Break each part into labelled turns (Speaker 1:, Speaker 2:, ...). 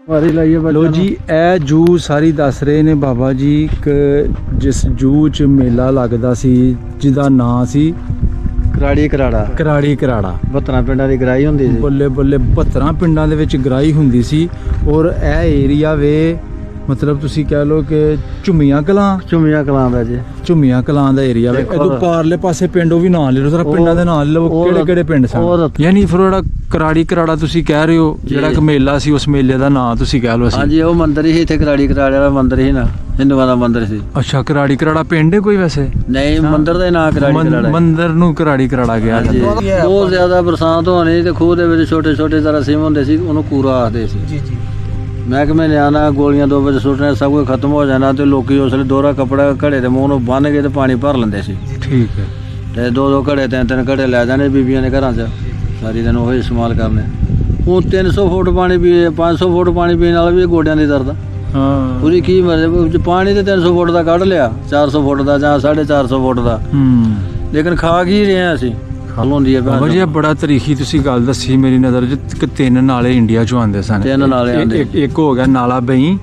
Speaker 1: ਵਾਰੀ ਲਾਈਏ ਬੱਚਿਆਂ
Speaker 2: ਲੋ ਜੀ ਇਹ ਜੂ ਸਾਰੀ ਦੱਸ ਰਹੇ ਨੇ ਬਾਬਾ ਜੀ ਕਿ ਜਿਸ ਜੂ ਚ ਮੇਲਾ ਲੱਗਦਾ ਸੀ ਜਿਹਦਾ ਨਾਂ ਸੀ
Speaker 1: ਕਰਾੜੀ ਕਰਾੜਾ
Speaker 2: ਕਰਾੜੀ ਕਰਾੜਾ।
Speaker 1: 72 ਪਿੰਡਾਂ ਦੀ ਗਰਾਈ ਹੁੰਦੀ ਸੀ।
Speaker 2: ਬੱਲੇ ਬੱਲੇ 72 ਪਿੰਡਾਂ ਦੇ ਵਿੱਚ ਗਰਾਈ ਹੁੰਦੀ ਸੀ। ਔਰ ਇਹ ਏਰੀਆ ਵੇ ਮਤਲਬ ਤੁਸੀਂ ਕਹਿ ਲਓ ਕਿ ਝੁੰਮੀਆਂ ਕਲਾਂ
Speaker 1: ਦਾ ਜੀ,
Speaker 2: ਝੁੰਮੀਆਂ ਕਲਾਂ ਦਾ ਏਰੀਆ ਵੇ। ਇਹਦੋਂ ਪਾਰਲੇ ਪਾਸੇ ਪਿੰਡ ਉਹ ਵੀ ਨਾਂ ਲੈ ਲਓ ਜ਼ਰਾ, ਪਿੰਡਾਂ ਦੇ ਨਾਂ ਲੈ ਲਓ ਕਿਹੜੇ ਕਿਹੜੇ ਪਿੰਡ ਸਨ। ਯਾਨੀ ਫਿਰ ਜਿਹੜਾ ਕਰਾੜੀ ਕਰਾੜਾ ਤੁਸੀਂ ਕਹਿ ਰਹੇ ਹੋ ਜਿਹੜਾ ਇੱਕ ਮੇਲਾ ਸੀ ਉਸ ਮੇਲੇ ਦਾ ਨਾਂ ਤੁਸੀਂ ਕਹਿ ਲਓ।
Speaker 1: ਹਾਂਜੀ ਉਹ ਮੰਦਿਰ ਹੀ ਇੱਥੇ ਕਰਾੜੀ ਕਰਾੜੇ ਵਾਲਾ ਮੰਦਿਰ ਹੀ ਨਾ, ਹਿੰਦੂਆਂ ਦਾ ਮੰਦਿਰ ਸੀ।
Speaker 2: ਅੱਛਾ ਕਰਾੜੀ ਕਰਾੜਾ ਪਿੰਡ ਹੈ ਕੋਈ ਵੈਸੇ?
Speaker 1: ਨਹੀਂ ਮੰਦਿਰ ਦਾ ਨਾਂ ਕਰਾੜੀ ਕਰਾੜਾ,
Speaker 2: ਮੰਦਿਰ ਨੂੰ ਕਰਾੜੀ ਕਰਾੜਾ ਗਿਆ ਜਾਂਦਾ।
Speaker 1: ਬਹੁਤ ਜ਼ਿਆਦਾ ਬਰਸਾਤ ਹੋਣੀ ਤੇ ਖੂਹ ਦੇ ਵਿੱਚ ਛੋਟੇ ਛੋਟੇ ਜ਼ਰਾ ਸਿਮ ਹੁੰਦੇ ਸੀ, ਉਹਨੂੰ ਕੂਰਾ ਆਖਦੇ ਸੀ। ਜੀ ਜੀ ਮਹਿਕਮੇ ਨੇ ਆਣਾ ਗੋਲੀਆਂ 2 ਵਜੇ ਸੁੱਟਣੇ, ਸਭ ਕੁਝ ਖਤਮ ਹੋ ਜਾਣਾ ਤੇ ਲੋਕੀ ਉਸ ਵੇਲੇ ਦੋਹਰਾ ਕੱਪੜਾ ਘੜੇ ਦੇ ਮੂੰਹ ਨੂੰ ਬੰਨ ਕੇ ਤੇ ਪਾਣੀ ਭਰ ਲੈਂਦੇ ਸੀ।
Speaker 2: ਠੀਕ ਹੈ।
Speaker 1: ਤੇ 2 ਘੜੇ 3 ਘੜੇ ਲੈ ਜਾਣੇ ਬੀਬੀਆਂ ਨੇ ਘਰਾਂ 'ਚ, ਸਾਰੀ ਦਿਨ ਉਹ ਇਸਤੇਮਾਲ ਕਰਨੇ। ਹੁਣ 300 ਫੁੱਟ ਪਾਣੀ ਪੀਏ, 500 ਫੁੱਟ ਪਾਣੀ ਪੀਣ ਨਾਲ ਵੀ ਗੋਡਿਆਂ ਦੀ ਦਰਦ।
Speaker 2: ਹਾਂ
Speaker 1: ਪੂਰੀ ਕੀ ਮਰਜ਼ੀ ਪਾਣੀ ਤੇ 300 ਫੁੱਟ ਦਾ ਕੱਢ ਲਿਆ, 400 ਫੁੱਟ ਦਾ ਜਾਂ 450 ਫੁੱਟ ਦਾ, ਲੇਕਿਨ ਖਾ ਕੀ ਰਹੇ ਹਾਂ ਅਸੀਂ। ਹੁੰਦੀ ਹੈ
Speaker 2: ਬਾਬਾ ਜੀ ਬੜਾ ਤਰੀਖੀ ਤੁਸੀਂ ਗੱਲ ਦੱਸੀ ਮੇਰੀ ਨਜ਼ਰ 'ਚ ਕਿ 3 ਨਾਲੇ ਇੰਡੀਆ 'ਚੋਂ ਆਉਂਦੇ ਸਨ।
Speaker 1: 3 ਨਾਲੇ ਆਉਂਦੇ,
Speaker 2: ਇੱਕ ਹੋ ਗਿਆ ਨਾਲਾ ਬਈ,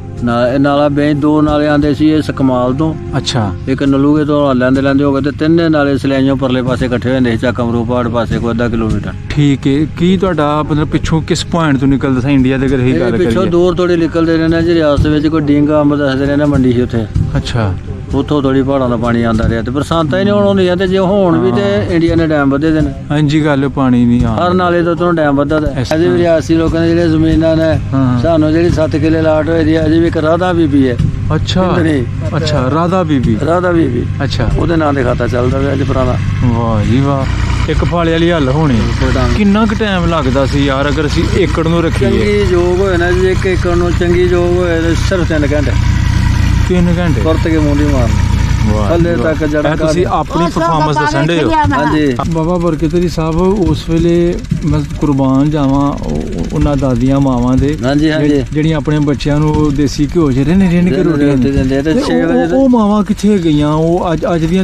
Speaker 1: ਨਾਲਾ ਬਈ 2 ਨਾਲੇ ਆਉਂਦੇ ਸੀ ਇਹ ਸਕਮਾਲ ਤੋਂ।
Speaker 2: ਅੱਛਾ।
Speaker 1: ਇੱਕ ਨਲੂਗੇ ਤੋਂ ਲੈਂਦੇ ਲੈਂਦੇ ਹੋ ਗਏ ਤੇ 3 ਨਾਲੇ ਸਲਾਈਆਂ ਪਰਲੇ ਪਾਸੇ ਇਕੱਠੇ ਹੋ ਜਾਂਦੇ ਸੀ, ਚੱਕਮਰੂ ਪਹਾੜ ਪਾਸੇ ਕੋਈ 1/2 ਕਿਲੋਮੀਟਰ।
Speaker 2: ਠੀਕ ਹੈ। ਕੀ ਤੁਹਾਡਾ ਮਤਲਬ ਪਿੱਛੋਂ ਕਿਸ ਪੁਆਇੰਟ ਤੋਂ ਨਿਕਲਦਾ ਸੀ ਇੰਡੀਆ ਦੇ? ਅਗਰ ਇਹ ਗੱਲ ਕਰੀਏ
Speaker 1: ਪਿੱਛੋਂ ਦੂਰ ਥੋੜੀ ਨਿਕਲਦੇ ਰਹਿੰਦੇ ਜੀ, ਰਿਆਸਤ ਵਿੱਚ ਕੋਈ ਡਿੰਗਾ ਅੰਬ ਦੱਸਦੇ ਰਹਿੰਦੇ ਮੰਡੀ ਸੀ ਉੱਥੇ।
Speaker 2: ਅੱਛਾ।
Speaker 1: ਉੱਥੋਂ ਥੋੜੀ ਪਹਾੜਾਂ ਦਾ ਪਾਣੀ ਆਉਂਦਾ ਰਿਹਾ ਤੇ ਬਰਸਾਤਾਂ ਹੀ ਨਹੀਂ ਹੁਣ ਹੁੰਦੀਆਂ, ਤੇ ਜੇ ਹੋਣ ਵੀ ਤੇ ਇੰਡੀਆ ਨੇ ਡੈਮ ਵਧੇ ਦੇ ਨੇ।
Speaker 2: ਹਾਂਜੀ ਗੱਲ ਪਾਣੀ ਨਹੀਂ ਆ
Speaker 1: ਹਰ ਨਾਲੇ ਤੋਂ ਡੈਮ ਵਧਦਾ ਤੇ ਅਜੇ ਵੀ ਰਿਆਸਤੀ ਲੋਕਾਂ ਦੇ ਜਿਹੜੇ ਜ਼ਮੀਨਾਂ ਨੇ ਸਾਨੂੰ ਜਿਹੜੀ 7 ਕਿੱਲੇ ਲਾਟ ਹੋਈ ਦੀ ਅਜੇ ਵੀ ਇੱਕ ਰਾਧਾ ਬੀਬੀ ਹੈ।
Speaker 2: ਅੱਛਾ ਅੱਛਾ ਰਾਧਾ ਬੀਬੀ ਅੱਛਾ,
Speaker 1: ਉਹਦੇ ਨਾਂ ਦੇ ਖਾਤਾ ਚੱਲਦਾ ਪਿਆ ਅੱਜ ਪੁਰਾਣਾ।
Speaker 2: ਵਾਹ ਜੀ ਵਾਹ। ਇੱਕ ਫਾਲੇ ਵਾਲੀ ਹੱਲ ਹੋਣੀ। ਕਿੰਨਾ ਕੁ ਟਾਈਮ ਲੱਗਦਾ ਸੀ ਯਾਰ ਅਗਰ ਅਸੀਂ ਏਕੜ ਨੂੰ ਰੱਖੀਏ?
Speaker 1: ਚੰਗੀ ਜੋਗ ਹੋਏ ਨਾ ਜੀ, 1 ਏਕੜ ਨੂੰ ਚੰਗੀ ਜੋਗ ਹੋਏ ਤੇ ਸਿਰਫ 3 ਘੰਟੇ
Speaker 2: 3 ਘੰਟੇ
Speaker 1: ਵਰਤ ਕੇ ਮੁੰਡੀ ਮਾਰਨੀ। ਹਲੇ ਤੱਕ ਜਿਹੜਾ
Speaker 2: ਤੁਸੀਂ ਆਪਣੀ ਪਰਫਾਰਮੈਂਸ ਦੱਸਣ ਦੇ ਹੋ।
Speaker 1: ਹਾਂਜੀ
Speaker 2: ਬਾਬਾ ਬਰਕਤ ਅਲੀ ਸਾਹਿਬ ਉਸ ਵੇਲੇ ਮੈਂ ਕੁਰਬਾਨ ਜਾਵਾਂ ਉਹਨਾਂ ਦਾਦੀਆਂ ਮਾਵਾਂ ਦੇ ਜਿਹੜੀਆਂ ਆਪਣੇ ਬੱਚਿਆਂ ਨੂੰ ਦੇਸੀ ਘਿਓ ਚ ਰਿੰਨ ਕੇ ਰੋਟੀਆਂ ਦਿੰਦੇ ਤੇ 6 ਵਜੇ ਉਹ ਮਾਵਾਂ ਕਿੱਥੇ ਗਈਆਂ? ਉਹ ਅੱਜ ਦੀਆਂ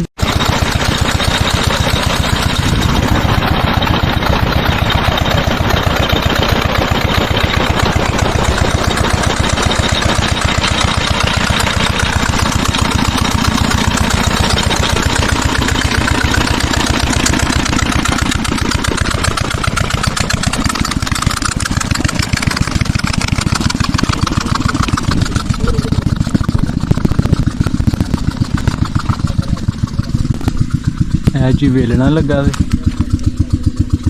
Speaker 2: ਜੀ ਵੇਲਣਾ ਲੱਗਾ ਵੇ।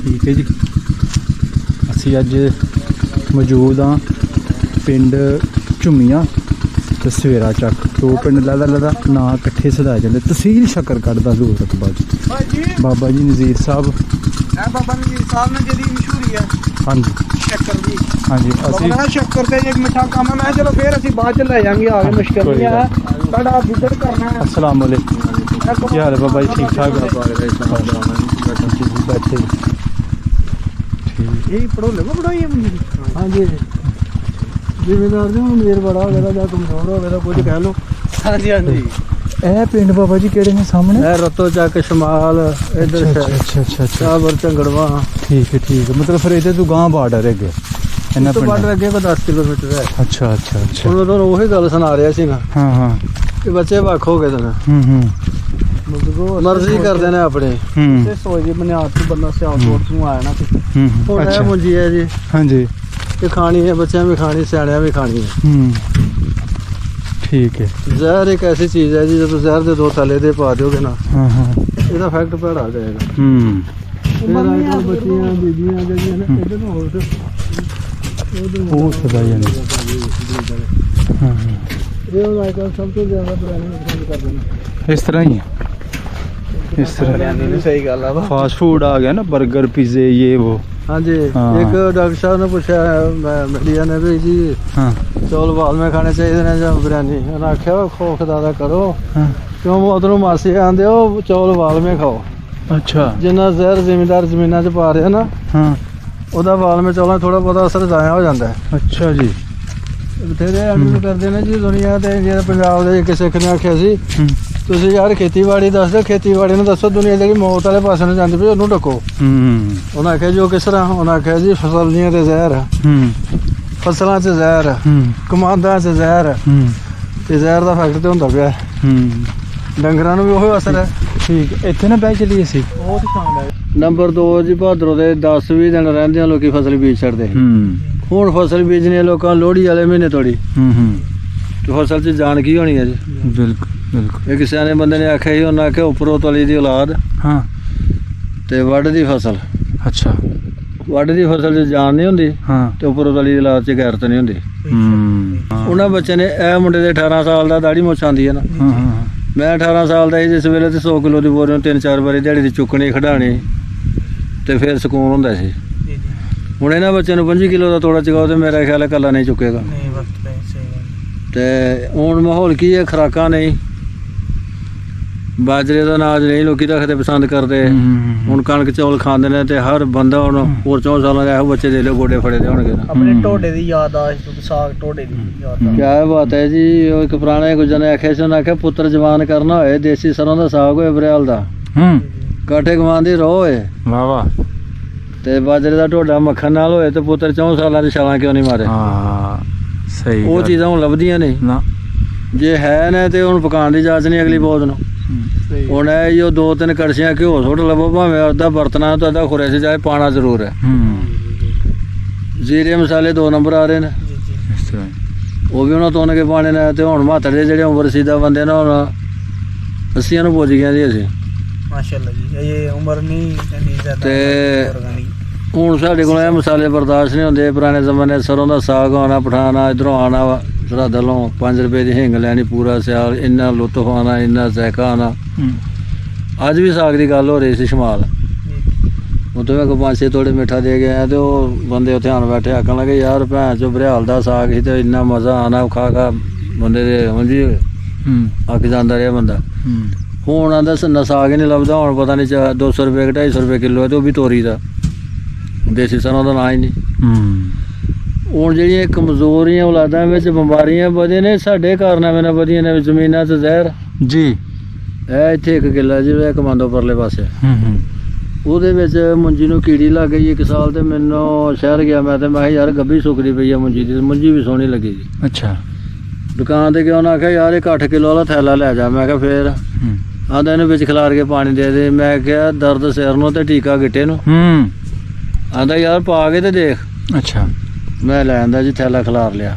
Speaker 2: ਠੀਕ ਹੈ ਜੀ, ਅਸੀਂ ਅੱਜ ਮੌਜੂਦ ਹਾਂ ਪਿੰਡ ਝੁੰਮੀਆਂ ਤੇ ਸਵੇਰਾ ਚੱਕ। 2 ਪਿੰਡ ਲਦਾ ਨਾਂ ਇਕੱਠੇ ਸਦਾਏ ਜਾਂਦੇ। ਤਹਿਸੀਲ ਸ਼ੱਕਰਗੜ੍ਹ ਦਾ ਜ਼ੋਰ ਰਕਬਾ ਜੀ। ਬਾਬਾ ਜੀ ਨਜ਼ੀਰ ਸਾਹਿਬ,
Speaker 3: ਇਹ ਬਾਬਾ ਨਜ਼ੀਰ ਸਾਹਿਬ ਨੇ ਜਿਹੜੀ ਮਸ਼ਹੂਰੀ ਹੈ
Speaker 2: ਹਾਂਜੀ
Speaker 3: ਸ਼ੱਕਰ ਦੀ।
Speaker 2: ਹਾਂਜੀ ਅਸੀਂ
Speaker 3: ਸ਼ੱਕਰ ਤੇ ਇੱਕ ਮਿੱਠਾ ਕੰਮ ਹੈ। ਮੈਂ ਚਲੋ ਫੇਰ ਅਸੀਂ ਬਾਅਦ ਚ ਲੈ ਜਾਾਂਗੇ, ਆ ਕੇ ਮੁਸ਼ਕਲ ਨਹੀਂ ਹੈ ਸਾਡਾ ਵਿਜ਼ਿਟ ਕਰਨਾ ਹੈ।
Speaker 2: अस्सलाम वालेकुम। ਕੀ ਹਾਲ ਹੈ ਬਾਬਾ ਜੀ? ਠੀਕ ਠਾਕ ਬੈਠੇ
Speaker 3: ਇਹ ਪੜੋ ਲਵੋ ਪੜਾਈ
Speaker 1: ਹਾਂਜੀ ਜ਼ਿੰਮੇਦਾਰ ਜੀ ਮੇਰ ਬੜਾ ਹੋ ਗਿਆ ਜਾਂ ਕਮਜ਼ੋਰ ਹੋ ਗਿਆ ਤਾਂ ਕੁਝ ਕਹਿ ਲਓ।
Speaker 3: ਹਾਂਜੀ ਹਾਂਜੀ।
Speaker 2: ਇਹ ਪਿੰਡ ਬਾਬਾ ਜੀ ਕਿਹੜੇ ਨੇ ਸਾਹਮਣੇ?
Speaker 1: ਇਹ ਰਤੋ ਚੱਕ ਸ਼ਮਾਲ ਇਧਰ
Speaker 2: ਅੱਛਾ
Speaker 1: ਸ਼ਾਹਬਰ ਝੰਗੜਵਾ।
Speaker 2: ਠੀਕ ਹੈ ਮਤਲਬ ਫਿਰ ਇਹਦੇ ਤੋਂ ਗਾਂ ਬਾਰਡਰ ਹੈਗੇ ਇਹਨਾਂ
Speaker 1: ਪਿੰਡ ਬਾਰਡਰ ਅੱਗੇ ਕੋ 10 ਕਿਲੋਮੀਟਰ ਹੈ।
Speaker 2: ਅੱਛਾ
Speaker 1: ਹੁਣ ਮੈਂ ਤੁਹਾਨੂੰ ਉਹੀ ਗੱਲ ਸੁਣਾ ਰਿਹਾ ਸੀ ਨਾ।
Speaker 2: ਹਾਂ
Speaker 1: ਕਿ ਬੱਚੇ ਵੱਖ ਹੋ ਗਏ ਤਾਂ ਮਰਜ਼ੀ ਕਰਦੇ ਨੇ ਆਪਣੀ।
Speaker 3: ਤੇ ਸੋਚ ਦੀ ਬੁਨਿਆਦ ਤੋਂ ਬੰਦਾ ਸਿਆਲਕੋਟ ਨੂੰ ਆਇਆ ਨਾ
Speaker 1: ਹੁਣ ਇਹ ਮੁੰਜੀ ਹੈ ਜੀ।
Speaker 2: ਹਾਂਜੀ
Speaker 1: ਇਹ ਖਾਣੀ ਹੈ, ਬੱਚਿਆਂ ਵੀ ਖਾਣੀ, ਸਿਆਣਿਆਂ ਵੀ ਖਾਣੀ ਹੈ।
Speaker 2: ਠੀਕ ਹੈ।
Speaker 1: ਜ਼ਹਿਰ ਇੱਕ ਐਸੀ ਚੀਜ਼ ਹੈ ਜੀ, ਜਦੋਂ ਜ਼ਹਿਰ ਦੇ 2 ਥੈਲੇ ਦੇ ਪਾ ਦਿਓਗੇ ਨਾ ਇਹਦਾ ਇਫੈਕਟ ਭੈੜਾ ਆ ਜਾਏਗਾ। ਫਿਰ ਬੱਚੀਆਂ ਬੀਬੀਆਂ ਜਿਹੜੀਆਂ ਨੇ ਇਹਦੇ ਨੂੰ ਹੋਰ
Speaker 2: ਉਹ ਸਦਾ ਜਾਂਦੇ।
Speaker 1: ਇਹ ਹੁਣ ਸਭ ਤੋਂ ਜ਼ਿਆਦਾ ਬਿਰਿਆਨੀ ਪਸੰਦ ਕਰਦੇ ਨੇ।
Speaker 2: ਇਸ ਤਰ੍ਹਾਂ ਹੀ ਹੈ, ਇਸ ਤਰ੍ਹਾਂ
Speaker 1: ਬਿਰਿਆਨੀ ਸਹੀ ਗੱਲ ਆ।
Speaker 2: ਫਾਸਟ ਫੂਡ ਆ ਗਿਆ ਨਾ, 버ਗਰ ਪੀਜ਼ੇ ਇਹ ਉਹ।
Speaker 1: ਹਾਂਜੀ ਇੱਕ ਡਾਕਟਰ ਸਾਹਿਬ ਨੇ ਪੁੱਛਿਆ ਮੀਡੀਆ ਨੇ ਵੀ ਜੀ ਚੌਲ ਬਾਲਵੇਂ ਖਾਣੇ ਚਾਹੀਦੇ ਨੇ ਜਾਂ ਬਿਰਿਆਨੀ? ਉਹਨਾਂ ਆਖਿਆ ਖੋਖ ਦਾਦਾ ਕਰੋ, ਕਿਉਂ ਉਧਰੋਂ ਮਾਸੀ ਆਂਦੇ ਉਹ ਚੌਲ ਬਾਲਵੇਂ ਖਾਓ।
Speaker 2: ਅੱਛਾ।
Speaker 1: ਜਿੰਨਾ ਜ਼ਹਿਰ ਜ਼ਿਮੀਂਦਾਰ ਜ਼ਮੀਨਾਂ 'ਚ ਪਾ ਰਿਹਾ ਨਾ ਉਹਦਾ ਬਾਲਵੇਂ ਚੌਲਾਂ ਥੋੜਾ ਬਹੁਤਾ ਅਸਰ ਜ਼ਾਇਆ ਹੋ ਜਾਂਦਾ ਹੈ।
Speaker 2: ਅੱਛਾ ਜੀ।
Speaker 1: ਬਥੇਰੇ ਐਡਮਿਟ ਕਰਦੇ ਨੇ ਜੀ ਦੁਨੀਆ ਤੇ। ਜਿਹੜਾ ਪੰਜਾਬ ਦੇ ਇੱਕ ਸਿੱਖ ਨੇ ਆਖਿਆ ਸੀ ਤੁਸੀਂ ਯਾਰ ਖੇਤੀਬਾੜੀ ਦੱਸ ਦਿਓ, ਖੇਤੀਬਾੜੀ ਨੂੰ ਦੱਸੋ, ਦੁਨੀਆ ਜਿਹੜੀ ਮੌਤ ਵਾਲੇ ਪਾਸੇ ਨੂੰ ਜਾਂਦੀ ਪਈ ਉਹਨੂੰ ਢੱਕੋ। ਉਹਨਾਂ ਆਖਿਆ ਜੀ ਉਹ ਕਿਸ ਤਰ੍ਹਾਂ? ਉਹਨਾਂ ਆਖਿਆ ਜੀ ਫਸਲ ਦੀਆਂ ਤੇ ਜ਼ਹਿਰ
Speaker 3: ਫਸਲਾਂ 'ਚ ਜ਼ਹਿਰ, ਕਮਾਦਾਂ 'ਚ ਜ਼ਹਿਰ, ਤੇ ਜ਼ਹਿਰ ਦਾ ਫੈਕਟ ਤੇ ਹੁੰਦਾ ਪਿਆ। ਡੰਗਰਾਂ ਨੂੰ ਵੀ ਉਹੀ ਅਸਰ ਹੈ।
Speaker 2: ਠੀਕ, ਇੱਥੇ ਨਾ ਬਹਿ ਚਲੀਏ ਸੀ।
Speaker 3: ਬਹੁਤ ਸ਼ਾਨਦਾਰ।
Speaker 1: ਨੰਬਰ 2 ਜੀ, ਭਾਦਰੋਂ ਦੇ 10-20 ਦਿਨ ਰਹਿੰਦੇ ਆ ਲੋਕੀ ਫਸਲ ਬੀਜ ਛੱਡਦੇ। ਹੁਣ ਫਸਲ ਬੀਜਣੀ ਹੈ ਲੋਕਾਂ ਲੋਹੜੀ ਵਾਲੇ ਮਹੀਨੇ ਤੋੜੀ, ਤੇ ਫਸਲ 'ਚ ਜਾਨ ਕੀ ਹੋਣੀ ਹੈ ਜੀ।
Speaker 2: ਬਿਲਕੁਲ ਬਿਲਕੁਲ।
Speaker 1: ਇਹ ਕਿਸੇ ਨੇ ਬੰਦੇ ਨੇ ਆਖਿਆ ਸੀ, ਉਹਨਾਂ ਆਖਿਆ ਉੱਪਰੋਂ ਤਲੀ ਦੀ ਔਲਾਦ
Speaker 2: ਹਾਂ,
Speaker 1: ਤੇ ਵੱਢ ਦੀ ਫਸਲ।
Speaker 2: ਅੱਛਾ।
Speaker 1: ਵੱਢ ਦੀ ਫਸਲ 'ਚ ਜਾਨ ਨਹੀਂ ਹੁੰਦੀ,
Speaker 2: ਹਾਂ,
Speaker 1: ਤੇ ਉੱਪਰੋਂ ਤਲੀ ਦੀ ਔਲਾਦ 'ਚ ਗੈਰਤ ਨਹੀਂ ਹੁੰਦੀ। ਉਹਨਾਂ ਬੱਚੇ ਨੇ, ਇਹ ਮੁੰਡੇ ਦੇ 18 ਸਾਲ ਦਾ ਦਾੜੀ ਮੁੱਛ ਆਉਂਦੀ ਹੈ ਨਾ। ਮੈਂ 18 ਸਾਲ ਦਾ ਸੀ ਜਿਸ ਵੇਲੇ, ਤੇ 100 ਕਿਲੋ ਦੀ ਬੋਰੀ ਨੂੰ 3-4 ਵਾਰੀ ਦਿਹਾੜੀ ਦੀ ਚੁੱਕਣੀ ਖਿਡਾਣੀ, ਤੇ ਫਿਰ ਸਕੂਨ ਹੁੰਦਾ ਸੀ। ਹੁਣ ਇਹਨਾਂ ਬੱਚਿਆਂ ਨੂੰ 25 ਕਿਲੋ ਦਾ ਤੋੜਾ ਚਗਾਓ, ਤੇ ਮੇਰਾ ਖਿਆਲ ਹੈ ਕੱਲਾ ਨਹੀਂ ਚੁੱਕੇਗਾ। ਤੇ ਹੁਣ ਮਾਹੌਲ ਕੀ ਹੈ, ਖੁਰਾਕਾਂ ਨਹੀਂ, ਬਾਜਰੇ ਦਾ ਅਨਾਜ ਨਹੀਂ ਲੋਕੀ ਰੱਖਦੇ ਪਸੰਦ ਕਰਦੇ। ਹੁਣ ਕਣਕ ਚੌਲ ਖਾਂਦੇ ਨੇ, ਤੇ ਹਰ ਬੰਦਾ ਹੁਣ ਹੋਰ 4 ਸਾਲਾਂ ਦਾ ਇਹੋ ਬੱਚੇ ਦੇ ਲਿਓ ਗੋਡੇ ਫੜੇ ਦੇ ਹੋਣਗੇ ਨਾ।
Speaker 3: ਆਪਣੇ ਢੋਡੇ ਦੀ ਯਾਦ ਆ, ਸਾਗ ਢੋਡੇ ਦੀ ਯਾਦ ਆ।
Speaker 1: ਕਿਆ ਬਾਤ ਹੈ ਜੀ। ਉਹ ਇੱਕ ਪੁਰਾਣੇ ਗੁੱਜਰ ਨੇ ਆਖਿਆ ਸੀ, ਉਹਨੇ ਆਖਿਆ ਪੁੱਤਰ ਜਵਾਨ ਕਰਨਾ ਹੋਏ, ਦੇਸੀ ਸਰੋਂ ਦਾ ਸਾਗ ਹੋਏ ਬਰਿਆਲ ਦਾ, ਕਾਠੇ ਕਮਾਨ ਦੀ ਰੋਹ ਹੋਏ,
Speaker 2: ਵਾਹ ਵਾਹ,
Speaker 1: ਤੇ ਬਾਜਰੇ ਦਾ ਢੋਡਾ ਮੱਖਣ ਨਾਲ ਹੋਏ, ਤੇ ਪੁੱਤਰ 4 ਸਾਲਾਂ ਦੀ ਛਾਲਾਂ ਕਿਉਂ ਨਹੀਂ ਮਾਰੇ।
Speaker 2: ਹਾਂ ਸਹੀ।
Speaker 1: ਉਹ ਚੀਜ਼ਾਂ ਹੁਣ ਲੱਭਦੀਆਂ ਨਹੀਂ
Speaker 2: ਨਾ,
Speaker 1: ਜੇ ਹੈ ਨੇ, ਤੇ ਹੁਣ ਪਕਾਉਣ ਦੀ ਜਾਚ ਨਹੀਂ ਅਗਲੀ ਬਹੁਤ ਨੂੰ। ਹੁਣ ਇਹ ਜੋ 2-3 ਕੜਛੀਆਂ ਘਿਓ ਸੁੱਟ ਲਵੋ, ਭਾਵੇਂ ਅੱਧਾ ਬਰਤਨਾਂ ਤੋਂ ਅੱਧਾ ਖੁਰੇ ਸੀ ਜਾਏ, ਪਾਣਾ ਜ਼ਰੂਰ ਹੈ। ਜ਼ੀਰੇ ਮਸਾਲੇ 2 ਨੰਬਰ ਆ ਰਹੇ ਨੇ,
Speaker 2: ਇਸ ਤਰ੍ਹਾਂ
Speaker 1: ਉਹ ਵੀ ਉਹਨਾਂ ਤੋਨ ਕੇ ਪਾਣੇ ਨੇ। ਤੇ ਹੁਣ ਮਾਤੜ ਦੇ ਜਿਹੜੇ ਉਮਰ ਸੀਦਾ ਬੰਦੇ ਨੇ, ਹੁਣ 80 ਨੂੰ ਪੁੱਜ ਗਿਆ ਜੀ ਅਸੀਂ,
Speaker 3: ਮਾਸ਼ਾਅੱਲਾ ਜੀ। ਇਹ ਉਮਰ ਨਹੀਂ ਇੰਨੀ ਜ਼ਿਆਦਾ।
Speaker 1: ਤੇ ਹੁਣ ਸਾਡੇ ਕੋਲ ਇਹ ਮਸਾਲੇ ਬਰਦਾਸ਼ਤ ਨਹੀਂ ਹੁੰਦੇ। ਪੁਰਾਣੇ ਜ਼ਮਾਨੇ ਸਰੋਂ ਦਾ ਸਾਗ ਆਉਣਾ, ਪਠਾਣਾ ਇੱਧਰੋਂ ਆਉਣਾ ਵਾ ਸਰਹੱਦੋਂ 5 ਰੁਪਏ ਦੀ ਹਿੰਗ ਲੈਣੀ, ਪੂਰਾ ਸਿਆਲ ਇੰਨਾ ਲੁੱਤਫ ਆਉਣਾ, ਇੰਨਾ ਜ਼ਾਇਕਾ ਆਉਣਾ। ਅੱਜ ਵੀ ਸਾਗ ਦੀ ਗੱਲ ਹੋ ਰਹੀ ਸੀ ਸ਼ਮਾਲ, ਉੱਥੇ ਮੈਂ 5-6 ਤੋੜੇ ਮਿੱਠਾ ਦੇ ਗਿਆ, ਤੇ ਉਹ ਬੰਦੇ ਉੱਥੇ ਆਣ ਬੈਠੇ ਆਖਣ ਲੱਗੇ, ਯਾਰ ਭੈਣ ਚੋ ਬਰਿਆਲ ਦਾ ਸਾਗ ਸੀ, ਤੇ ਇੰਨਾ ਮਜ਼ਾ ਆਉਣਾ ਖਾ ਖਾ ਬੰਦੇ ਦੇ ਉਂਝ ਅੱਕ ਜਾਂਦਾ ਰਿਹਾ ਬੰਦਾ। ਹੁਣ ਆਂਦਾ ਸਾਗ ਹੀ ਨਹੀਂ ਲੱਭਦਾ। ਹੁਣ ਪਤਾ ਨਹੀਂ 200 ਰੁਪਏ 250 ਰੁਪਏ ਕਿਲੋ ਹੈ, ਤੇ ਉਹ ਵੀ ਤੋਰੀ ਦਾ, ਦੇਸੀ ਸਰੋਂ ਦਾ ਨਾਂ ਹੀ ਨਹੀਂ। ਹੁਣ ਜਿਹੜੀਆਂ ਕਮਜ਼ੋਰੀਆਂ ਔਲਾਦਾਂ ਵਿੱਚ ਬਿਮਾਰੀਆਂ ਵਧੇ ਨੇ, ਸਾਡੇ ਕਾਰਨਾਮੇ ਨਾਲ ਵਧੀਆਂ ਨੇ। ਜ਼ਮੀਨਾਂ 'ਚ ਜ਼ਹਿਰ
Speaker 2: ਜੀ।
Speaker 1: ਇਹ ਇੱਥੇ 1 ਕਿੱਲਾ ਜਿਵੇਂ ਕਮਾਂਦੋ ਪਰਲੇ ਪਾਸੇ, ਉਹਦੇ ਵਿੱਚ ਮੁੰਜੀ ਨੂੰ ਕੀੜੀ ਲੱਗ ਗਈ 1 ਸਾਲ। ਤੇ ਮੈਨੂੰ ਸ਼ਹਿਰ ਗਿਆ ਮੈਂ, ਤੇ ਮੈਂ ਕਿਹਾ ਯਾਰ ਗੱਭੀ ਸੁੱਕਦੀ ਪਈ ਆ ਮੁੰਜੀ ਦੀ, ਮੁੰਜੀ ਵੀ ਸੋਹਣੀ ਲੱਗੀ ਜੀ।
Speaker 2: ਅੱਛਾ।
Speaker 1: ਦੁਕਾਨ ਤੇ ਗਿਆ, ਉਹਨੇ ਆਖਿਆ ਯਾਰ ਇਹ 8 ਕਿਲੋ ਵਾਲਾ ਥੈਲਾ ਲੈ ਜਾ। ਮੈਂ ਕਿਹਾ ਫੇਰ? ਆਂਦਾ ਇਹਨੂੰ ਵਿੱਚ ਖਿਲਾਰ ਕੇ ਪਾਣੀ ਦੇ ਦੇ। ਮੈਂ ਕਿਹਾ ਦਰਦ ਸਿਰ ਨੂੰ ਤੇ ਟੀਕਾ ਗਿੱਟੇ ਨੂੰ। ਆਂਦਾ ਯਾਰ ਪਾ ਕੇ ਤੇ ਦੇਖ।
Speaker 2: ਅੱਛਾ।
Speaker 1: ਮੈਂ ਲੈ ਆਂਦਾ ਜੀ, ਥੈਲਾ ਖਿਲਾਰ ਲਿਆ।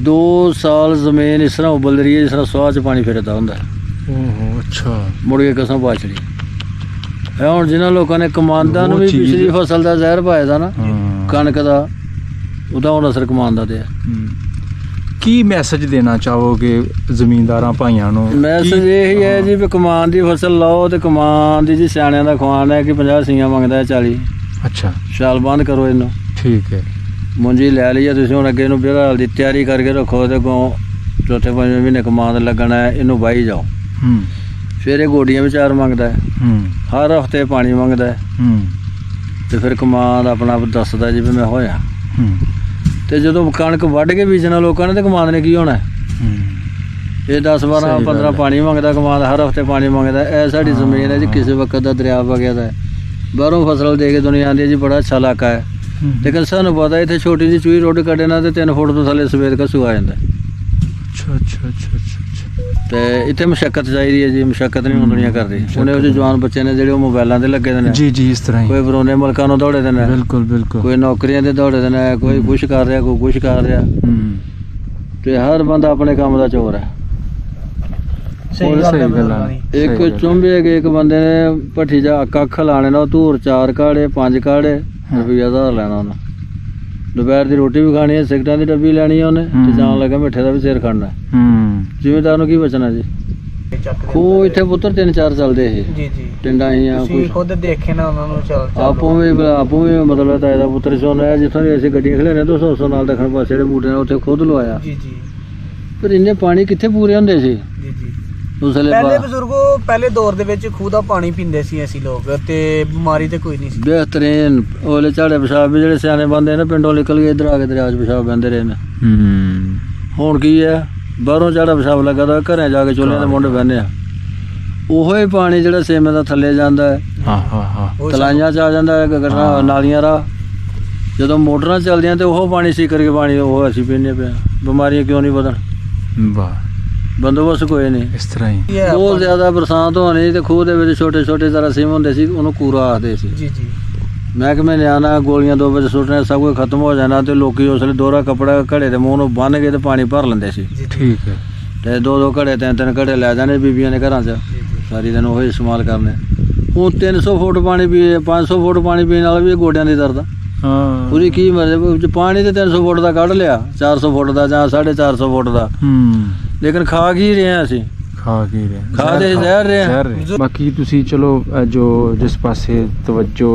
Speaker 1: 2 ਸਾਲ ਜ਼ਮੀਨ ਇਸ ਤਰ੍ਹਾਂ ਉਬਲ ਰਹੀ ਹੈ ਜਿਸ ਤਰ੍ਹਾਂ ਸੁਆਹ 'ਚ ਪਾਣੀ ਫਿਰਦਾ ਹੁੰਦਾ।
Speaker 2: ਓਹੋ ਅੱਛਾ।
Speaker 1: ਮੁੜ ਕੇ ਕਸਮ ਪਾ ਚੜੀ। ਇਹ ਹੁਣ ਜਿਹਨਾਂ ਲੋਕਾਂ ਨੇ ਕਮਾਂਦਾਂ ਨੂੰ ਵੀ ਪਿਛਲੀ ਫਸਲ ਦਾ ਜ਼ਹਿਰ ਪਾਇਆ ਦਾ ਨਾ, ਕਣਕ ਦਾ, ਉਹਦਾ ਹੁਣ ਅਸਰ ਕਮਾਂਦਾ ਤੇ ਹੈ।
Speaker 2: ਕੀ ਮੈਸੇਜ ਦੇਣਾ ਚਾਹੋਗੇ ਜ਼ਮੀਂਦਾਰਾਂ ਭਾਈਆਂ ਨੂੰ?
Speaker 1: ਮੈਸੇਜ ਇਹ ਹੈ ਜੀ ਵੀ ਕਮਾਨ ਦੀ ਫਸਲ ਲਾਓ, ਤੇ ਕਮਾਨ ਦੀ ਜੀ ਸਿਆਣਿਆਂ ਦਾ ਖਵਾਨ ਹੈ ਕਿ 50 ਸੀਆਂ ਮੰਗਦਾ ਹੈ 40।
Speaker 2: ਅੱਛਾ।
Speaker 1: ਸਾਲ ਬੰਦ ਕਰੋ ਇਹਨੂੰ।
Speaker 2: ਠੀਕ ਹੈ।
Speaker 1: ਮੁੰਜੀ ਲੈ ਲਈ ਆ ਤੁਸੀਂ, ਹੁਣ ਅੱਗੇ ਇਹਨੂੰ ਬੇਹਾਲ ਦੀ ਤਿਆਰੀ ਕਰਕੇ ਰੱਖੋ, ਤੇ ਅੱਗੋਂ 4-5 ਮਹੀਨੇ ਕਮਾਨ ਲੱਗਣਾ ਹੈ, ਇਹਨੂੰ ਵਾਹੀ ਜਾਓ। ਫਿਰ ਇਹ ਗੋਡੀਆਂ ਵੀ 4 ਮੰਗਦਾ ਹੈ, ਹਰ ਹਫਤੇ ਪਾਣੀ ਮੰਗਦਾ ਹੈ, ਤੇ ਫਿਰ ਕਮਾਨ ਆਪਣਾ ਆਪ ਦੱਸਦਾ ਜੀ ਵੀ ਮੈਂ ਹੋਇਆ। ਤੇ ਜਦੋਂ ਕਣਕ ਵੱਢ ਕੇ ਬੀਜਣਾ ਲੋਕਾਂ ਨੇ, ਤੇ ਕਮਾਨ ਨੇ ਕੀ ਹੋਣਾ? ਇਹ 10-12-15 ਪਾਣੀ ਮੰਗਦਾ ਕਮਾਨ, ਹਰ ਹਫਤੇ ਪਾਣੀ ਮੰਗਦਾ। ਇਹ ਸਾਡੀ ਜ਼ਮੀਨ ਹੈ ਜੀ, ਕਿਸੇ ਵਕਤ ਦਾ ਦਰਿਆ ਵਗਿਆ ਦਾ। ਬਾਹਰੋਂ ਫਸਲ ਦੇ ਕੇ ਦੁਨੀਆ ਆਉਂਦੀ ਹੈ ਜੀ, ਬੜਾ ਅੱਛਾ ਇਲਾਕਾ ਹੈ, ਲੇਕਿਨ ਸਾਨੂੰ ਪਤਾ ਇੱਥੇ ਛੋਟੀ ਜਿਹੀ ਚੂਹੀ ਰੋਡ ਕੱਢੇ ਨਾ, ਤੇ 3 ਫੁੱਟ ਤੋਂ ਥੱਲੇ ਸਵੇਰ ਕਸੂ ਆ ਜਾਂਦਾ। ਤੇ ਇੱਥੇ ਮਸ਼ੱਕਤ ਚਾਹੀਦੀ ਹੈ ਜੀ, ਮਸ਼ੱਕਤ ਨਹੀਂ ਹੁਣ ਦੁਨੀਆ ਕਰਦੀ। ਉਹਨੇ ਉਹ ਜਵਾਨ ਬੱਚੇ ਨੇ ਜਿਹੜੇ ਉਹ ਮੋਬਾਈਲਾਂ ਤੇ ਲੱਗੇ ਦੇ ਨੇ।
Speaker 2: ਜੀ ਜੀ, ਇਸ ਤਰ੍ਹਾਂ ਹੀ
Speaker 1: ਕੋਈ ਬਰੋਨੇ ਮੁਲਕਾਂ ਨੂੰ ਦੌੜੇ ਦੇ ਨੇ,
Speaker 2: ਬਿਲਕੁਲ ਬਿਲਕੁਲ, ਕੋਈ
Speaker 1: ਕੋਈ ਨੌਕਰੀਆਂ ਤੇ ਦੌੜੇ ਦੇ ਨੇ, ਕੋਈ ਕੁਛ ਕਰ ਰਿਹਾ, ਕੋਈ ਕੁਛ ਕਰ ਰਿਹਾ। ਤੇ ਹਰ ਬੰਦਾ ਆਪਣੇ ਕੰਮ ਦਾ ਚੋਰ ਹੈ।
Speaker 3: ਸਹੀ ਗੱਲ ਹੈ।
Speaker 1: ਇੱਕ ਚੁੰਬੇ ਕੇ ਇੱਕ ਬੰਦੇ ਨੇ ਭੱਠੀ ਜਾ ਕੱਖ ਲਾਣੇ ਨਾ, ਧੂਰ 4 ਕਾੜੇ 5 ਕਾੜੇ, ਰੁਪਈਆ 1000 ਲੈਣਾ ਉਹਨੇ। ਦੁਪਹਿਰ ਦੀ ਰੋਟੀ ਵੀ ਖਾਣੀ ਹੈ, ਸਿਗਰਟਾਂ ਦੀ ਡੱਬੀ ਲੈਣੀ ਹੈ ਉਹਨੇ, ਤੇ ਜਾਣ ਲੱਗਾ ਮਿੱਠੇ ਦਾ ਵੀ ਸਿਰ ਖੜਨਾ। ਜ਼ਿਮੀਂਦਾਰ ਨੂੰ ਕੀ ਬਚਣਾ ਜੀ? ਖੂਹ ਇੱਥੇ ਪੁੱਤਰ 3-4 ਚੱਲਦੇ ਸੀ ਜੀ ਜੀ, ਟਿੰਡਾਂ ਹੀ ਆ।
Speaker 3: ਤੁਸੀਂ ਖੁਦ ਦੇਖੇ ਨਾ ਉਹਨਾਂ ਨੂੰ?
Speaker 1: ਆਪੋਂ ਵੀ ਮਤਲਬ ਤਾਏ ਦਾ ਪੁੱਤਰ ਸੋਨਾ, ਜਿੱਥੋਂ ਦੀ ਅਸੀਂ ਗੱਡੀਆਂ ਖਿਲਾਰੇ 200 ਨਾਲ ਦੱਖਣ ਪਾਸੇ ਜਿਹੜੇ ਬੂਟੇ ਨੇ ਉੱਥੇ ਖੁਦ ਲਵਾਇਆ ਜੀ ਜੀ। ਪਰ ਇੰਨੇ ਪਾਣੀ ਕਿੱਥੇ ਪੂਰੇ ਹੁੰਦੇ ਸੀ ਜੀ ਜੀ।
Speaker 3: ਪਹਿਲੇ ਬਜ਼ੁਰਗੋ ਪਹਿਲੇ ਦੌਰ ਦੇ ਵਿੱਚ ਖੂਹ ਦਾ ਪਾਣੀ ਪੀਂਦੇ ਸੀ ਅਸੀਂ ਲੋਕ, ਤੇ ਬਿਮਾਰੀ ਤੇ ਕੋਈ ਨਹੀਂ ਸੀ। ਬਿਹਤਰੀਨ
Speaker 1: ਉਹਲੇ ਝਾੜੇ ਪਿਸ਼ਾਬ ਵੀ ਜਿਹੜੇ ਸਿਆਣੇ ਬੰਦੇ ਨੇ ਪਿੰਡੋਂ ਨਿਕਲ ਕੇ ਇੱਧਰ ਆ ਕੇ ਦਰਿਆ 'ਚ ਪਿਸ਼ਾਬ ਬਹਿੰਦੇ ਰਹੇ ਨੇ। ਹੁਣ ਕੀ ਹੈ, ਬਾਹਰੋਂ ਝਾੜਾ ਪਿਸ਼ਾਬ ਲੱਗਾ ਤਾਂ ਘਰਾਂ ਜਾ ਕੇ ਚੁੱਲ੍ਹਿਆਂ ਦੇ ਮੁੰਡੇ ਬਹਿੰਦੇ ਆ। ਉਹੋ ਹੀ ਪਾਣੀ ਜਿਹੜਾ ਸੇਮੇ ਦਾ ਥੱਲੇ ਜਾਂਦਾ ਹੈ, ਤਲਾਈਆਂ 'ਚ ਆ ਜਾਂਦਾ ਹੈ, ਨਾਲੀਆਂ ਰਾਹ, ਜਦੋਂ ਮੋਟਰਾਂ ਚੱਲਦੀਆਂ ਤੇ ਉਹ ਪਾਣੀ ਸੀ ਕਰਕੇ ਪਾਣੀ ਉਹ ਅਸੀਂ ਪੀਂਦੇ ਪਿਆ। ਬਿਮਾਰੀਆਂ ਕਿਉਂ ਨਹੀਂ ਵਧਣ?
Speaker 2: ਵਾਹ,
Speaker 1: ਬੰਦੋਬਸਤ ਕੋਈ ਨਹੀਂ।
Speaker 2: ਇਸ ਤਰ੍ਹਾਂ ਹੀ
Speaker 1: ਬਹੁਤ ਜ਼ਿਆਦਾ ਬਰਸਾਤ ਹੋਣੀ ਤੇ ਖੂਹ ਦੇ ਵਿੱਚ ਛੋਟੇ ਛੋਟੇ ਜਰਾਸੀਮ ਹੁੰਦੇ ਸੀ, ਉਹਨੂੰ ਕੂਰਾ ਆਖਦੇ ਸੀ।
Speaker 3: ਜੀ ਜੀ
Speaker 1: ਮਹਿਕਮੇ ਨੇ ਆਉਣਾ, ਗੋਲੀਆਂ 2 ਵਜੇ ਸੁੱਟਣੇ, ਸਭ ਕੁਝ ਖਤਮ ਹੋ ਜਾਣਾ ਤੇ ਲੋਕੀ ਉਸ ਵੇਲੇ ਦੋਹਰਾ ਕੱਪੜਾ ਘੜੇ ਦੇ ਮੂੰਹ ਨੂੰ ਬੰਨ੍ਹ ਕੇ ਤੇ ਪਾਣੀ ਭਰ ਲੈਂਦੇ ਸੀ।
Speaker 2: ਠੀਕ ਹੈ।
Speaker 1: ਤੇ 2-2 ਘੜੇ 3-3 ਘੜੇ ਲੈ ਜਾਣੇ ਬੀਬੀਆਂ ਨੇ ਘਰਾਂ 'ਚ, ਸਾਰੀ ਦਿਨ ਉਹ ਇਸਤੇਮਾਲ ਕਰਨੇ। ਹੁਣ 300 ਫੁੱਟ ਪਾਣੀ ਪੀ 500 ਫੁੱਟ ਪਾਣੀ ਪੀਣ ਨਾਲ ਵੀ ਗੋਡਿਆਂ ਦੀ ਦਰਦ।
Speaker 2: ਹਾਂ,
Speaker 1: ਪੂਰੀ ਕੀ ਮਰਜ਼ੀ ਪਾਣੀ ਤੇ 300 ਫੁੱਟ ਦਾ ਕੱਢ ਲਿਆ, 400 ਫੁੱਟ ਦਾ ਜਾਂ 450 ਫੁੱਟ ਦਾ, ਲੇਕਿਨ ਖਾ ਕੀ ਰਹੇ ਹਾਂ ਅਸੀਂ?
Speaker 2: ਖਾ ਕੇ
Speaker 1: ਖਾ ਦੇ ਜ਼ਹਿਰ ਰਹੇ ਹਾਂ।
Speaker 2: ਬਾਕੀ ਤੁਸੀਂ ਚਲੋ ਜੋ ਜਿਸ ਪਾਸੇ ਤਵੱਜੋ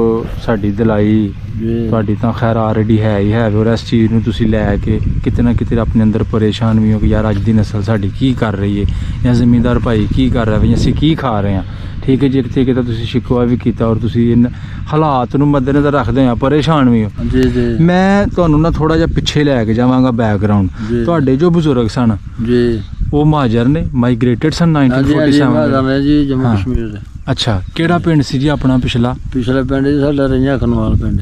Speaker 2: ਸਾਡੀ ਦਿਲਾਈ ਤੁਹਾਡੀ ਤਾਂ ਖੈਰ ਆਲਰੇਡੀ ਹੈ ਹੀ ਹੈ, ਔਰ ਇਸ ਚੀਜ਼ ਨੂੰ ਤੁਸੀਂ ਲੈ ਕੇ ਕਿਤੇ ਨਾ ਕਿਤੇ ਆਪਣੇ ਅੰਦਰ ਪਰੇਸ਼ਾਨ ਵੀ ਹੋ ਕਿ ਯਾਰ ਅੱਜ ਦੀ ਨਸਲ ਸਾਡੀ ਕੀ ਕਰ ਰਹੀ ਹੈ, ਜਾਂ ਜ਼ਿਮੀਂਦਾਰ ਭਾਈ ਕੀ ਕਰ ਰਿਹਾ ਵੀ ਅਸੀਂ ਕੀ ਖਾ ਰਹੇ ਹਾਂ। ਠੀਕ ਹੈ ਜੀ, ਕਿਤੇ ਕਿਤੇ ਤੁਸੀਂ ਸ਼ਿਕਵਾ ਵੀ ਕੀਤਾ ਔਰ ਤੁਸੀਂ ਇਨ ਹਾਲਾਤ ਨੂੰ ਮੱਦੇਨਜ਼ਰ ਰੱਖਦੇ ਆ ਪਰੇਸ਼ਾਨ ਵੀ ਹੋ।
Speaker 1: ਜੀ ਜੀ।
Speaker 2: ਮੈਂ ਤੁਹਾਨੂੰ ਨਾ ਥੋੜਾ ਜਿਹਾ ਪਿੱਛੇ ਲੈ ਕੇ ਜਾਵਾਂਗਾ ਬੈਕਗਰਾਉਂਡ। ਤੁਹਾਡੇ ਜੋ ਬਜ਼ੁਰਗ ਸਨ
Speaker 1: ਜੀ,
Speaker 2: ਉਹ ਮਹਾਜਰ ਨੇ, ਮਾਈਗ੍ਰੇਟਡ ਸਨ 1947
Speaker 1: ਜੀ, ਜੰਮੂ ਕਸ਼ਮੀਰ ਦੇ।
Speaker 2: ਅੱਛਾ, ਕਿਹੜਾ ਪਿੰਡ ਸੀ ਜੀ ਆਪਣਾ ਪਿਛਲਾ?
Speaker 1: ਪਿਛਲੇ ਪਿੰਡ ਜੀ ਸਾਡਾ ਰਈਆਂ ਖਨਵਾਲ ਪਿੰਡ।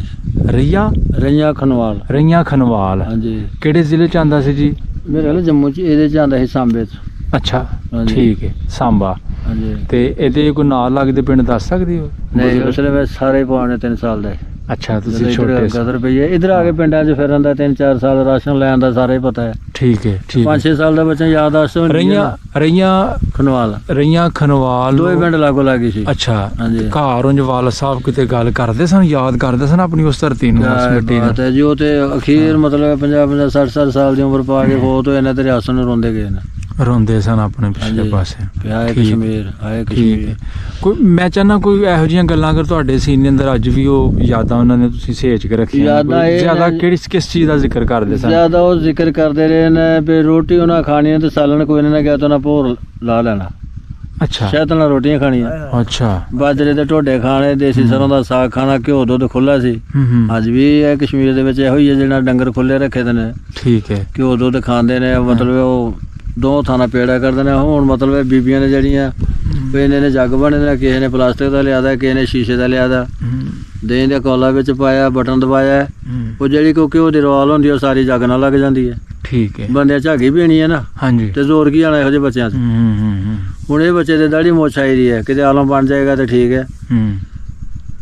Speaker 1: ਰਈਆਂ ਖਨਵਾਲ।
Speaker 2: ਰਈਆਂ ਖਨਵਾਲ,
Speaker 1: ਹਾਂਜੀ।
Speaker 2: ਕਿਹੜੇ ਜ਼ਿਲ੍ਹੇ ਚ ਆਂਦਾ ਸੀ ਜੀ?
Speaker 1: ਮੇਰੇ ਖਿਆਲ ਜੰਮੂ ਚ ਇਹਦੇ ਚ ਆਂਦਾ ਸੀ, ਸਾਂਬੇ ਚ।
Speaker 2: ਅੱਛਾ,
Speaker 1: ਹਾਂਜੀ।
Speaker 2: ਠੀਕ ਹੈ, ਸਾਂਬਾ।
Speaker 1: ਹਾਂਜੀ।
Speaker 2: ਤੇ ਇਹਦੇ ਕੋਈ ਨਾਲ ਲੱਗਦੇ ਪਿੰਡ ਦੱਸ ਸਕਦੇ ਹੋ?
Speaker 1: ਨਹੀਂ, ਉਸਲੇ ਮੈਂ ਸਾਰੇ ਪੌਣੇ 3 ਸਾਲ ਦਾ।
Speaker 2: ਅੱਛਾ, ਤੁਸੀਂ ਛੋਟੇ ਸੀ।
Speaker 1: ਗਦਰ ਪਈ ਹੈ ਇਧਰ ਆ ਕੇ ਪਿੰਡਾਂ 'ਚ ਫਿਰਨ ਦਾ 3-4 ਸਾਲ ਰਾਸ਼ਨ ਲੈਣ ਦਾ ਸਾਰਾ ਹੀ ਪਤਾ ਹੈ।
Speaker 2: ਠੀਕ ਹੈ, ਠੀਕ।
Speaker 1: 5-6 ਸਾਲ ਦਾ ਬੱਚਾ ਯਾਦਾਸ਼ਤ ਹੁੰਦੀ ਹੈ।
Speaker 2: ਰਈਆਂ ਖਨਵਾਲ
Speaker 1: ਦੋਵੇਂ ਪਿੰਡ ਲਾਗੋ ਲਾਗੀ ਸੀ।
Speaker 2: ਅੱਛਾ,
Speaker 1: ਹਾਂਜੀ।
Speaker 2: ਘਰ ਉਂਝ ਵਾਲ ਸਾਹਿਬ ਕਿਤੇ ਗੱਲ ਕਰਦੇ ਸਨ, ਯਾਦ ਕਰਦੇ ਸਨ ਆਪਣੀ ਉਸ ਧਰਤੀ ਨੂੰ, ਉਸ ਮਿੱਟੀ ਨੂੰ।
Speaker 1: ਤੇ ਜੀ ਉਹ ਤੇ ਅਖੀਰ ਮਤਲਬ 50-50 60 ਸਾਲ ਦੀ ਉਮਰ ਪਾ ਕੇ ਫੌਤ ਹੋਏ ਨੇ ਤੇ ਰਿਆਸਤ ਨੂੰ ਰੋਂਦੇ ਗਏ ਨੇ।
Speaker 2: ਰੋਂਦੇ ਸਨ ਆਪਣੇ ਪਿਛਲੇ ਪਾਸੇ।
Speaker 1: ਆਏ ਕਸ਼ਮੀਰ, ਆਏ ਕਸ਼ਮੀਰ।
Speaker 2: ਕੋਈ ਮੈਂ ਚਾਹਨਾ ਕੋਈ ਇਹੋ ਜਿਹੀਆਂ ਗੱਲਾਂ ਅਗਰ ਤੁਹਾਡੇ ਸੀਨ ਦੇ ਅੰਦਰ ਅੱਜ ਵੀ ਉਹ ਯਾਦਾਂ ਉਹਨਾਂ ਨੇ ਤੁਸੀਂ ਸੇਚ ਕੇ ਰੱਖੀਆਂ, ਜ਼ਿਆਦਾ ਕਿਸ ਚੀਜ਼ ਦਾ ਜ਼ਿਕਰ ਕਰਦੇ ਸਨ?
Speaker 1: ਜ਼ਿਆਦਾ ਉਹ ਜ਼ਿਕਰ ਕਰਦੇ ਰਹੇ ਨੇ ਵੀ ਰੋਟੀ ਉਹਨਾਂ ਖਾਣੀ ਤੇ ਸਾਲਣ ਕੋਈ ਨਾ ਗਿਆ ਤਾਂ ਉਹਨਾਂ ਭੋਰ ਲਾ ਲੈਣਾ।
Speaker 2: ਅੱਛਾ,
Speaker 1: ਸ਼ਾਇਦ ਨਾਲ ਰੋਟੀਆਂ ਖਾਣੀਆਂ।
Speaker 2: ਅੱਛਾ,
Speaker 1: ਬਾਜਰੇ ਦੇ ਢੋਡੇ ਖਾਣੇ, ਦੇਸੀ ਸਰੋਂ ਦਾ ਸਾਗ ਖਾਣਾ, ਘਿਓ ਦੁੱਧ ਖੁੱਲਾ ਸੀ। ਅੱਜ ਵੀ ਇਹ ਕਸ਼ਮੀਰ ਦੇ ਵਿੱਚ ਇਹੋ ਹੀ ਹੈ, ਜਿਹੜਾ ਡੰਗਰ ਖੁੱਲੇ ਰੱਖੇ ਦੇ ਨੇ।
Speaker 2: ਠੀਕ ਹੈ।
Speaker 1: ਘਿਓ ਦੁੱਧ ਖਾਂਦੇ ਨੇ, ਮਤਲਬ ਉਹ 2 ਥਾਣਾ ਪੇੜਾ ਕਰਦੇ ਨੇ। ਹੁਣ ਮਤਲਬ ਬੀਬੀਆਂ ਨੇ ਜਿਹੜੀਆਂ ਇਹਨੇ ਨੇ ਜੱਗ ਬਣੇ ਨੇ, ਕਿਸੇ ਨੇ ਪਲਾਸਟਿਕ ਦਾ ਲਿਆਦਾ, ਕਿਸੇ ਨੇ ਸ਼ੀਸ਼ੇ ਦਾ ਲਿਆਦਾ, ਦਹੀਂ ਦੇ ਕੌਲਾ ਵਿੱਚ ਪਾਇਆ, ਬਟਨ ਦਬਾਇਆ। ਉਹ ਜਿਹੜੀ ਕੋਈ ਘਿਓ ਦੀ ਰਵਾਲ ਹੁੰਦੀ ਉਹ ਸਾਰੀ ਜੱਗ ਨਾਲ ਲੱਗ ਜਾਂਦੀ ਹੈ।
Speaker 2: ਠੀਕ ਹੈ।
Speaker 1: ਬੰਦਿਆਂ ਝਾਗੀ ਪੀਣੀ ਹੈ ਨਾ।
Speaker 2: ਹਾਂਜੀ।
Speaker 1: ਤੇ ਜ਼ੋਰ ਕੀ ਆਣਾ ਇਹੋ ਜਿਹੇ ਬੱਚਿਆਂ 'ਚ। ਹੁਣ ਇਹ ਬੱਚੇ ਦੇ ਦਾੜੀ ਮੁੱਛ ਆਈ ਦੀ ਹੈ, ਕਿਤੇ ਆਲਮ ਬਣ ਜਾਏਗਾ ਤੇ ਠੀਕ ਹੈ,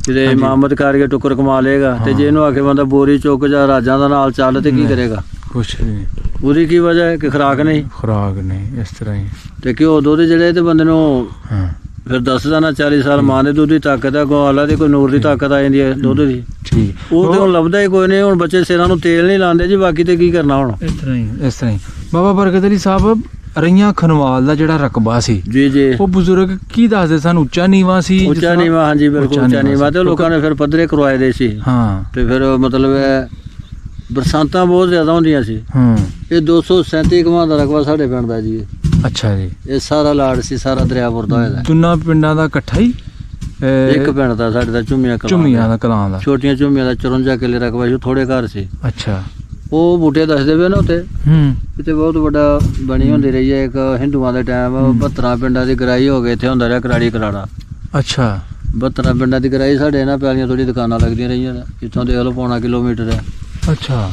Speaker 1: ਕਿਤੇ ਇਮਾਮਤ ਕਰਕੇ ਟੁੱਕਰ ਕਮਾ ਲਏਗਾ। ਤੇ ਜੇ ਇਹਨੂੰ ਆਖੇ ਬੰਦਾ ਬੋਰੀ ਚੁੱਕ ਜਾ ਰਾਜਾਂ ਦਾ ਨਾਲ ਚੱਲ ਤੇ ਕੀ ਕਰੇਗਾ?
Speaker 2: ਕੁਛ ਨਹੀਂ।
Speaker 1: ਉਹਦੀ ਕੀ ਵਜ੍ਹਾ ਹੈ ਕਿ ਖੁਰਾਕ ਨਹੀਂ।
Speaker 2: ਇਸ ਤਰ੍ਹਾਂ ਹੀ।
Speaker 1: ਤੇ ਘਿਓ ਦੁੱਧ ਜਿਹੜੇ ਤੇ ਬੰਦੇ ਨੂੰ ਫਿਰ ਦੱਸਦਾ ਨਾ 40 ਸਾਲ ਮਾਂ ਦੇ ਦੁੱਧ ਦੀ ਤਾਕਤ ਹੈ, ਗੋਆਲਾ ਦੀ ਕੋਈ ਨੂਰ ਦੀ ਤਾਕਤ ਆ ਜਾਂਦੀ ਹੈ ਦੁੱਧ ਦੀ।
Speaker 2: ਠੀਕ।
Speaker 1: ਉਹ ਤੇ ਹੁਣ ਲੱਭਦਾ ਹੀ ਕੋਈ ਨਹੀਂ। ਹੁਣ ਬੱਚੇ ਸਿਰਾਂ ਨੂੰ ਤੇਲ ਨਹੀਂ ਲਾਉਂਦੇ ਜੀ, ਬਾਕੀ ਤੇ ਕੀ ਕਰਨਾ ਹੁਣ।
Speaker 2: ਇਸ ਤਰ੍ਹਾਂ ਹੀ। ਬਾਬਾ ਬਰਕਤ ਅਲੀ ਸਾਹਿਬ, ਰਈਆਂ ਖਨਵਾਲ ਦਾ ਜਿਹੜਾ ਰਕਬਾ ਸੀ
Speaker 1: ਜੀ ਜੀ,
Speaker 2: ਉਹ ਬਜ਼ੁਰਗ ਕੀ ਦੱਸਦੇ ਸਨ? ਉੱਚਾ ਨੀਵਾ ਸੀ?
Speaker 1: ਉੱਚਾ ਨੀਵਾ, ਹਾਂਜੀ ਬਿਲਕੁਲ ਉੱਚਾ ਨੀਵਾ। ਤੇ ਲੋਕਾਂ ਨੇ ਫਿਰ ਪੱਧਰੇ ਕਰਵਾਏ ਦੇ ਸੀ।
Speaker 2: ਹਾਂ।
Speaker 1: ਤੇ ਫਿਰ ਮਤਲਬ ਬਰਸਾਤਾਂ ਬਹੁਤ ਜ਼ਿਆਦਾ ਹੁੰਦੀਆਂ ਸੀ। ਇਹ 237 ਕਮਾਂ ਦਾ ਰਕਬਾ ਸਾਡੇ ਪਿੰਡ ਦਾ ਜੀ।
Speaker 2: ਅੱਛਾ ਜੀ।
Speaker 1: ਇਹ ਸਾਰਾ ਲਾੜ ਸੀ, ਸਾਰਾ ਦਰਿਆਪੁਰ ਦਾ ਹੋਇਆ।
Speaker 2: ਦੋਨਾਂ ਪਿੰਡਾਂ ਦਾ ਇਕੱਠਾ ਹੀ?
Speaker 1: ਇੱਕ ਪਿੰਡ ਦਾ ਸਾਡੇ ਦਾ ਝੁੰਮੀਆਂ
Speaker 2: ਕਲਾਂ ਦਾ।
Speaker 1: ਛੋਟੀਆਂ ਝੁੰਮੀਆਂ ਦਾ 54 ਕਿੱਲੇ ਰਕਬਾ ਸੀ, ਥੋੜੇ ਘਰ ਸੀ।
Speaker 2: ਅੱਛਾ।
Speaker 1: ਉਹ ਬੂਟੇ ਦੱਸਦੇ ਪਏ ਨਾ ਉੱਤੇ, ਕਿਤੇ ਬਹੁਤ ਵੱਡਾ ਬਣੀ ਹੁੰਦੀ ਰਹੀ ਹੈ। ਇੱਕ ਹਿੰਦੂਆਂ ਦੇ ਟਾਈਮ 72 ਪਿੰਡਾਂ ਦੀ ਗਰਾਈ ਹੋ ਗਈ, ਇੱਥੇ ਹੁੰਦਾ ਰਿਹਾ ਕਰਾੜੀ ਕਰਾੜਾ।
Speaker 2: ਅੱਛਾ।
Speaker 1: 72 ਪਿੰਡਾਂ ਦੀ ਗਰਾਈ ਸਾਡੇ ਇਹਨਾਂ ਪੈਲੀਆਂ ਥੋੜੀ ਦੁਕਾਨਾਂ ਲੱਗਦੀਆਂ ਰਹੀਆਂ ਨੇ, ਇੱਥੋਂ ਦੇਖ ਲਓ ਪੌਣਾ ਕਿਲੋਮੀਟਰ ਹੈ।
Speaker 2: ਅੱਛਾ।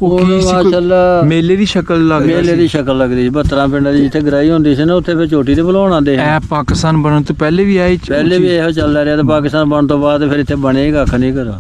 Speaker 1: ਉਹ ਮਾਸ਼ਾਅੱਲਾ
Speaker 2: ਮੇਲੇ ਦੀ ਸ਼ਕਲ ਲੱਗਦੀ,
Speaker 1: ਮੇਲੇ ਦੀ ਸ਼ਕਲ ਲੱਗਦੀ ਸੀ। 72 ਪਿੰਡਾਂ ਦੀ ਜਿੱਥੇ ਗਰਾਈ ਹੁੰਦੀ ਸੀ ਨਾ, ਉੱਥੇ ਫਿਰ ਚੋਟੀ ਤੇ ਬੁਲਾਉਣ ਆਉਂਦੇ ਸੀ।
Speaker 2: ਪਾਕਿਸਤਾਨ ਬਣਨ ਤੋਂ ਪਹਿਲੇ ਵੀ ਆਏ?
Speaker 1: ਪਹਿਲੇ ਵੀ ਇਹੋ ਚੱਲਦਾ ਰਿਹਾ, ਤੇ ਪਾਕਿਸਤਾਨ ਬਣਨ ਤੋਂ ਬਾਅਦ ਫਿਰ ਇੱਥੇ ਬਣੇ ਕੱਖ ਨਹੀਂ ਘਰ।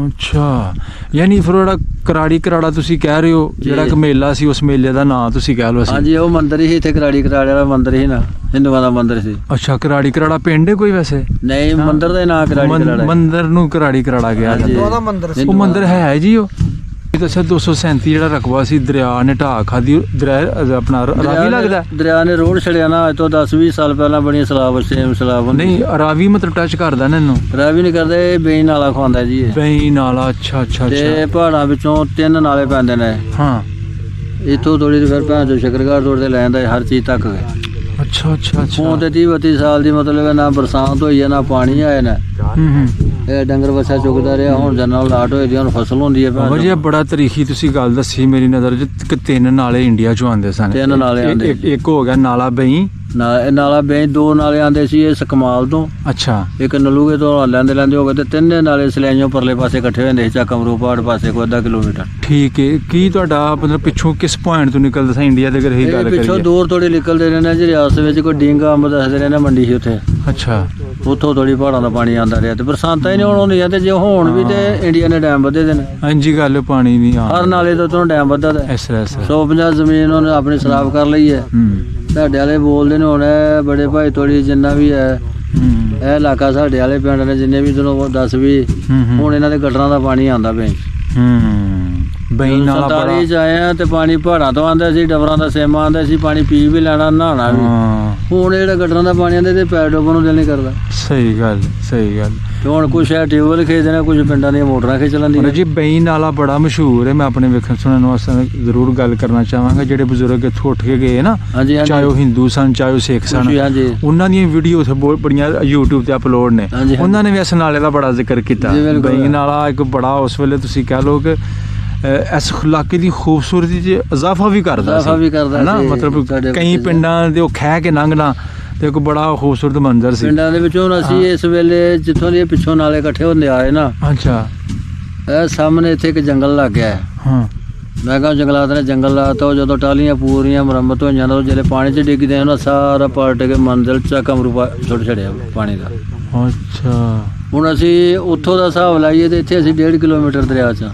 Speaker 2: ਅੱਛਾ। ਯਾਨੀ ਫਿਰ ਜਿਹੜਾ ਕਰਾੜੀ ਕਰਾੜਾ ਤੁਸੀਂ ਕਹਿ ਰਹੇ ਹੋ, ਜਿਹੜਾ ਇੱਕ ਮੇਲਾ ਸੀ, ਉਸ ਮੇਲੇ ਦਾ ਨਾਂ ਤੁਸੀਂ ਕਹਿ ਲਓ।
Speaker 1: ਹਾਂਜੀ, ਉਹ ਮੰਦਿਰ ਹੀ ਇੱਥੇ ਕਰਾੜੀ ਕਰਾੜੇ ਵਾਲਾ ਮੰਦਿਰ ਸੀ ਨਾ, ਹਿੰਦੂਆਂ ਦਾ ਮੰਦਿਰ ਸੀ।
Speaker 2: ਅੱਛਾ, ਕਰਾੜੀ ਕਰਾੜਾ ਪਿੰਡ ਹੈ ਕੋਈ ਵੈਸੇ?
Speaker 1: ਨਹੀਂ, ਮੰਦਿਰ ਦਾ ਨਾਂ ਕਰਾੜੀ ਕਰਾੜਾ।
Speaker 2: ਮੰਦਿਰ ਨੂੰ ਕਰਾੜੀ ਕਰਾੜਾ ਗਿਆ ਜਾਂਦਾ। ਉਹ ਮੰਦਿਰ ਹੈ ਜੀ। ਉਹ ਦੱਸਿਆ 237 ਜਿਹੜਾ ਰਕਬਾ ਸੀ, ਦਰਿਆ ਨੇ ਢਾਹ ਖਾਦੀ। ਦਰਿਆ ਆਪਣਾ ਰਾਵੀ ਲੱਗਦਾ?
Speaker 1: ਦਰਿਆ ਨੇ ਰੋਡ ਛੜਿਆ ਨਾ, ਅੱਜ ਤੋਂ 10-20 ਸਾਲ ਪਹਿਲਾਂ ਬਣੀ ਸਲਾਬ, ਸੇਮ ਸਲਾਬ ਹੁੰਦੀ।
Speaker 2: ਨਹੀਂ, ਰਾਵੀ ਮਤਲਬ ਟੱਚ ਕਰਦਾ ਨਾ ਇਹਨੂੰ?
Speaker 1: ਰਾਵੀ ਨਹੀਂ ਕਰਦੇ, ਬੇਈ ਨਾਲਾ ਖਵਾਉਂਦਾ ਜੀ ਇਹ।
Speaker 2: ਬੇਈ ਨਾਲਾ। ਅੱਛਾ ਅੱਛਾ।
Speaker 1: ਤੇ ਪਹਾੜਾਂ ਵਿੱਚੋਂ 3 ਨਾਲੇ ਪੈਂਦੇ ਨੇ।
Speaker 2: ਹਾਂ।
Speaker 1: ਇੱਥੋਂ ਥੋੜੀ ਜਿਹੀ ਫਿਰ ਭੈਣ ਚੋਂ ਸ਼ਕਰਗੜ੍ਹ ਤੋੜ ਤੇ ਲੈ ਜਾਂਦਾ, ਹਰ ਚੀਜ਼ ਤੱਕ ਗਏ।
Speaker 2: ਅੱਛਾ ਅੱਛਾ ਅੱਛਾ।
Speaker 1: ਹੁਣ ਤੇ 30-32 ਸਾਲ ਦੀ ਮਤਲਬ ਨਾ ਬਰਸਾਤ ਹੋਈ ਹੈ ਨਾ ਪਾਣੀ ਆਇਆ ਨਾ। ਇਹ ਡੰਗਰ ਵੱਛਾ ਚੁਗਦਾ ਰਿਹਾ। ਹੁਣ ਜਨਰਲ ਲਾਟ ਹੋਈ ਦੀ, ਹੁਣ ਫਸਲ ਹੁੰਦੀ ਹੈ।
Speaker 2: ਬਾਬਾ ਜੀ, ਬੜਾ ਤਰੀਖੀ ਤੁਸੀਂ ਗੱਲ ਦੱਸੀ ਮੇਰੀ ਨਜ਼ਰ 'ਚ ਕਿ 3 ਨਾਲੇ ਇੰਡੀਆ 'ਚੋਂ ਆਉਂਦੇ ਸਨ।
Speaker 1: 3 ਨਾਲੇ ਆਉਂਦੇ।
Speaker 2: ਇੱਕ ਹੋ ਗਿਆ ਨਾਲਾ ਬਈ,
Speaker 1: ਇਹ ਨਾਲਾ ਬੈਂਚ 2 ਨਾਲੇ ਆਂਦੇ ਸੀ ਇਹ ਸਕਮਾਲ ਤੋਂ,
Speaker 2: ਅੱਛਾ
Speaker 1: ਇੱਕ ਨਲੂਗੇ ਤੋਂ ਲੈਂਦੇ ਹੋ ਗਏ ਤੇ 3 ਨਾਲੇ ਸਲੈਈਆਂ ਪਰਲੇ ਪਾਸੇ ਇਕੱਠੇ ਹੁੰਦੇ ਸੀ ਚੱਕਮਰੂ ਪਹਾੜ ਪਾਸੇ ਕੋਈ 1/2 ਕਿਲੋਮੀਟਰ।
Speaker 2: ਠੀਕ ਹੈ। ਕੀ ਤੁਹਾਡਾ ਮਤਲਬ ਪਿੱਛੋਂ ਕਿਸ ਪੁਆਇੰਟ ਤੋਂ ਨਿਕਲਦਾ ਸੀ ਇੰਡੀਆ ਦੇ, ਅਗਰ ਇਹ ਗੱਲ
Speaker 1: ਪਿੱਛੋਂ
Speaker 2: ਕਰੀਏ?
Speaker 1: ਦੂਰ ਥੋੜੀ ਨਿਕਲਦੇ ਰਹਿੰਦੇ ਜੀ, ਰਿਆਸਤ ਵਿੱਚ ਕੋਈ ਡਿੰਗਾ ਅੰਬ ਦੱਸਦੇ ਰਹਿੰਦੇ ਮੰਡੀ ਸੀ ਉੱਥੇ,
Speaker 2: ਅੱਛਾ
Speaker 1: ਉੱਥੋਂ ਥੋੜੀ ਪਹਾੜਾਂ ਦਾ ਪਾਣੀ ਆਉਂਦਾ ਰਿਹਾ ਤੇ ਬਰਸਾਤਾਂ ਹੀ ਨਹੀਂ ਹੁਣ ਹੁੰਦੀਆਂ ਤੇ ਜੇ ਹੋਣ ਵੀ ਤੇ ਇੰਡੀਆ ਨੇ ਡੈਮ ਵਧੇ ਦੇ ਨੇ,
Speaker 2: ਹਾਂਜੀ ਗੱਲ ਪਾਣੀ ਨਹੀਂ
Speaker 1: ਹਰ ਨਾਲੇ ਤੋਂ ਉੱਤੋਂ ਡੈਮ ਵਧਦਾ ਤੇ
Speaker 2: ਇਸ ਤਰ੍ਹਾਂ
Speaker 1: 150 ਜ਼ਮੀਨ ਉਹਨੇ ਆਪਣੀ ਸਰਾਬ ਕਰ ਲਈ ਹੈ। ਸਾਡੇ ਵਾਲੇ ਬੋਲਦੇ ਨੇ ਹੁਣ ਇਹ ਬੜੇ ਭਾਈ ਥੋੜੀ ਜਿੰਨਾ ਵੀ ਹੈ ਇਹ ਇਲਾਕਾ ਸਾਡੇ ਵਾਲੇ ਪਿੰਡ ਨੇ ਜਿੰਨੇ ਵੀ ਤੁਹਾਨੂੰ 10 ਵੀ ਹੁਣ ਇਹਨਾਂ ਦੇ ਗਟਰਾਂ ਦਾ ਪਾਣੀ ਆਉਂਦਾ ਪਿਆ।
Speaker 2: ਬਈ ਨਾਲਾ
Speaker 1: 47 ਚ ਆਏ ਆ ਤੇ ਪਾਣੀ ਪਹਾੜਾਂ ਤੋਂ ਆਉਂਦਾ ਸੀ, ਡਬਰਾਂ ਦਾ ਸੇਮਾ ਆਉਂਦਾ ਸੀ, ਪਾਣੀ ਪੀ ਵੀ ਲੈਣਾ ਨਹਾਉਣਾ ਵੀ। ਹੁਣ ਜਿਹੜਾ ਗਟਰਾਂ ਦਾ ਪਾਣੀ ਆਉਂਦਾ ਤੇ ਪੈਰ ਡੋਬਣ ਨੂੰ ਦਿਲ ਨਹੀਂ ਕਰਦਾ।
Speaker 2: ਸਹੀ ਗੱਲ ਸਹੀ ਗੱਲ।
Speaker 1: ਤੇ ਹੁਣ ਕੁਛ ਹੈ ਟਿਊਬਵੈਲ ਖੇਚਦੇ ਨੇ, ਕੁਛ ਪਿੰਡਾਂ ਦੀਆਂ ਮੋਟਰਾਂ ਖਿੱਚ ਲੈਂਦੀਆਂ
Speaker 2: ਜੀ। ਬਈ ਨਾਲਾ ਬੜਾ ਮਸ਼ਹੂਰ ਹੈ, ਮੈਂ ਆਪਣੇ ਵੇਖਣ ਸੁਣਨ ਵਾਸਤੇ ਜ਼ਰੂਰ ਗੱਲ ਕਰਨਾ ਚਾਹਾਂਗਾ। ਜਿਹੜੇ ਬਜ਼ੁਰਗ ਇੱਥੋਂ ਉੱਠ ਕੇ ਗਏ ਨਾ,
Speaker 1: ਹਾਂਜੀ ਹਾਂਜੀ
Speaker 2: ਚਾਹੇ ਉਹ ਹਿੰਦੂ ਸਨ ਚਾਹੇ ਉਹ ਸਿੱਖ ਸਨ,
Speaker 1: ਹਾਂਜੀ
Speaker 2: ਉਹਨਾਂ ਦੀਆਂ ਵੀਡੀਓ ਉੱਥੇ ਬਹੁਤ ਬੜੀਆਂ YouTube ਤੇ ਅਪਲੋਡ ਨੇ।
Speaker 1: ਹਾਂਜੀ, ਹਾਂਜੀ।
Speaker 2: ਉਹਨਾਂ ਨੇ ਵੀ ਇਸ ਨਾਲੇ ਦਾ ਬੜਾ ਜ਼ਿਕਰ ਕੀਤਾ।
Speaker 1: ਜੀ, ਬਿਲਕੁਲ।
Speaker 2: ਬਈ ਨਾਲਾ ਇੱਕ ਬੜਾ ਉਸ ਵੇਲੇ ਤੁਸੀਂ ਕਹਿ ਲਓ ਕਿ ਇਸ ਇਲਾਕੇ ਦੀ ਖੂਬਸੂਰਤੀ 'ਚ ਇਜ਼ਾਫਾ ਵੀ ਕਰਦਾ
Speaker 1: ਇਜ਼ਾਫਾ ਵੀ ਕਰਦਾ
Speaker 2: ਹੈ ਨਾ।
Speaker 1: ਸੀ
Speaker 2: ਮਤਲਬ
Speaker 1: ਸਾਡੇ
Speaker 2: ਕਈ
Speaker 1: ਬੱਚੇ
Speaker 2: ਪਿੰਡਾਂ ਦੇ ਉਹ ਖਹਿ ਕੇ ਲੰਘਣਾ ਤੇ ਇੱਕ ਬੜਾ ਖੂਬਸੂਰਤ ਮੰਜ਼ਰ ਸੀ
Speaker 1: ਪਿੰਡਾਂ ਦੇ ਵਿੱਚੋਂ। ਹੁਣ ਅਸੀਂ ਇਸ ਵੇਲੇ ਜਿੱਥੋਂ ਦੇ ਪਿੱਛੋਂ ਨਾਲੇ ਇਕੱਠੇ ਹੁੰਦੇ ਆਏ ਨਾ,
Speaker 2: ਅੱਛਾ
Speaker 1: ਇਹ ਸਾਹਮਣੇ ਇੱਥੇ ਇੱਕ ਜੰਗਲ ਲੱਗ ਗਿਆ ਹੈ।
Speaker 2: ਹਾਂ
Speaker 1: ਮੈਂ ਕਿਹਾ ਜੰਗਲਾਤ ਨੇ ਜੰਗਲ ਲਾਤਾ, ਉਹ ਜਦੋਂ ਟਾਲੀਆਂ ਪੂਰੀਆਂ ਮੁਰੰਮਤ ਹੋ ਜਾਂਦੀਆਂ ਉਹ ਜਿਹੜੇ ਪਾਣੀ 'ਚ ਡਿੱਗਦੇ ਆ ਉਹਨਾਂ ਸਾਰਾ ਪਲਟ ਕੇ ਮੰਜ਼ਿਲ ਚੱਕਮਰੂ ਛੁੱਟ ਛੜਿਆ ਪਾਣੀ ਦਾ।
Speaker 2: ਅੱਛਾ
Speaker 1: ਹੁਣ ਅਸੀਂ ਉੱਥੋਂ ਦਾ ਹਿਸਾਬ ਲਾਈਏ ਤੇ ਇੱਥੇ ਅਸੀਂ 1.5 ਕਿਲੋਮੀਟਰ ਦਰਿਆ 'ਚ।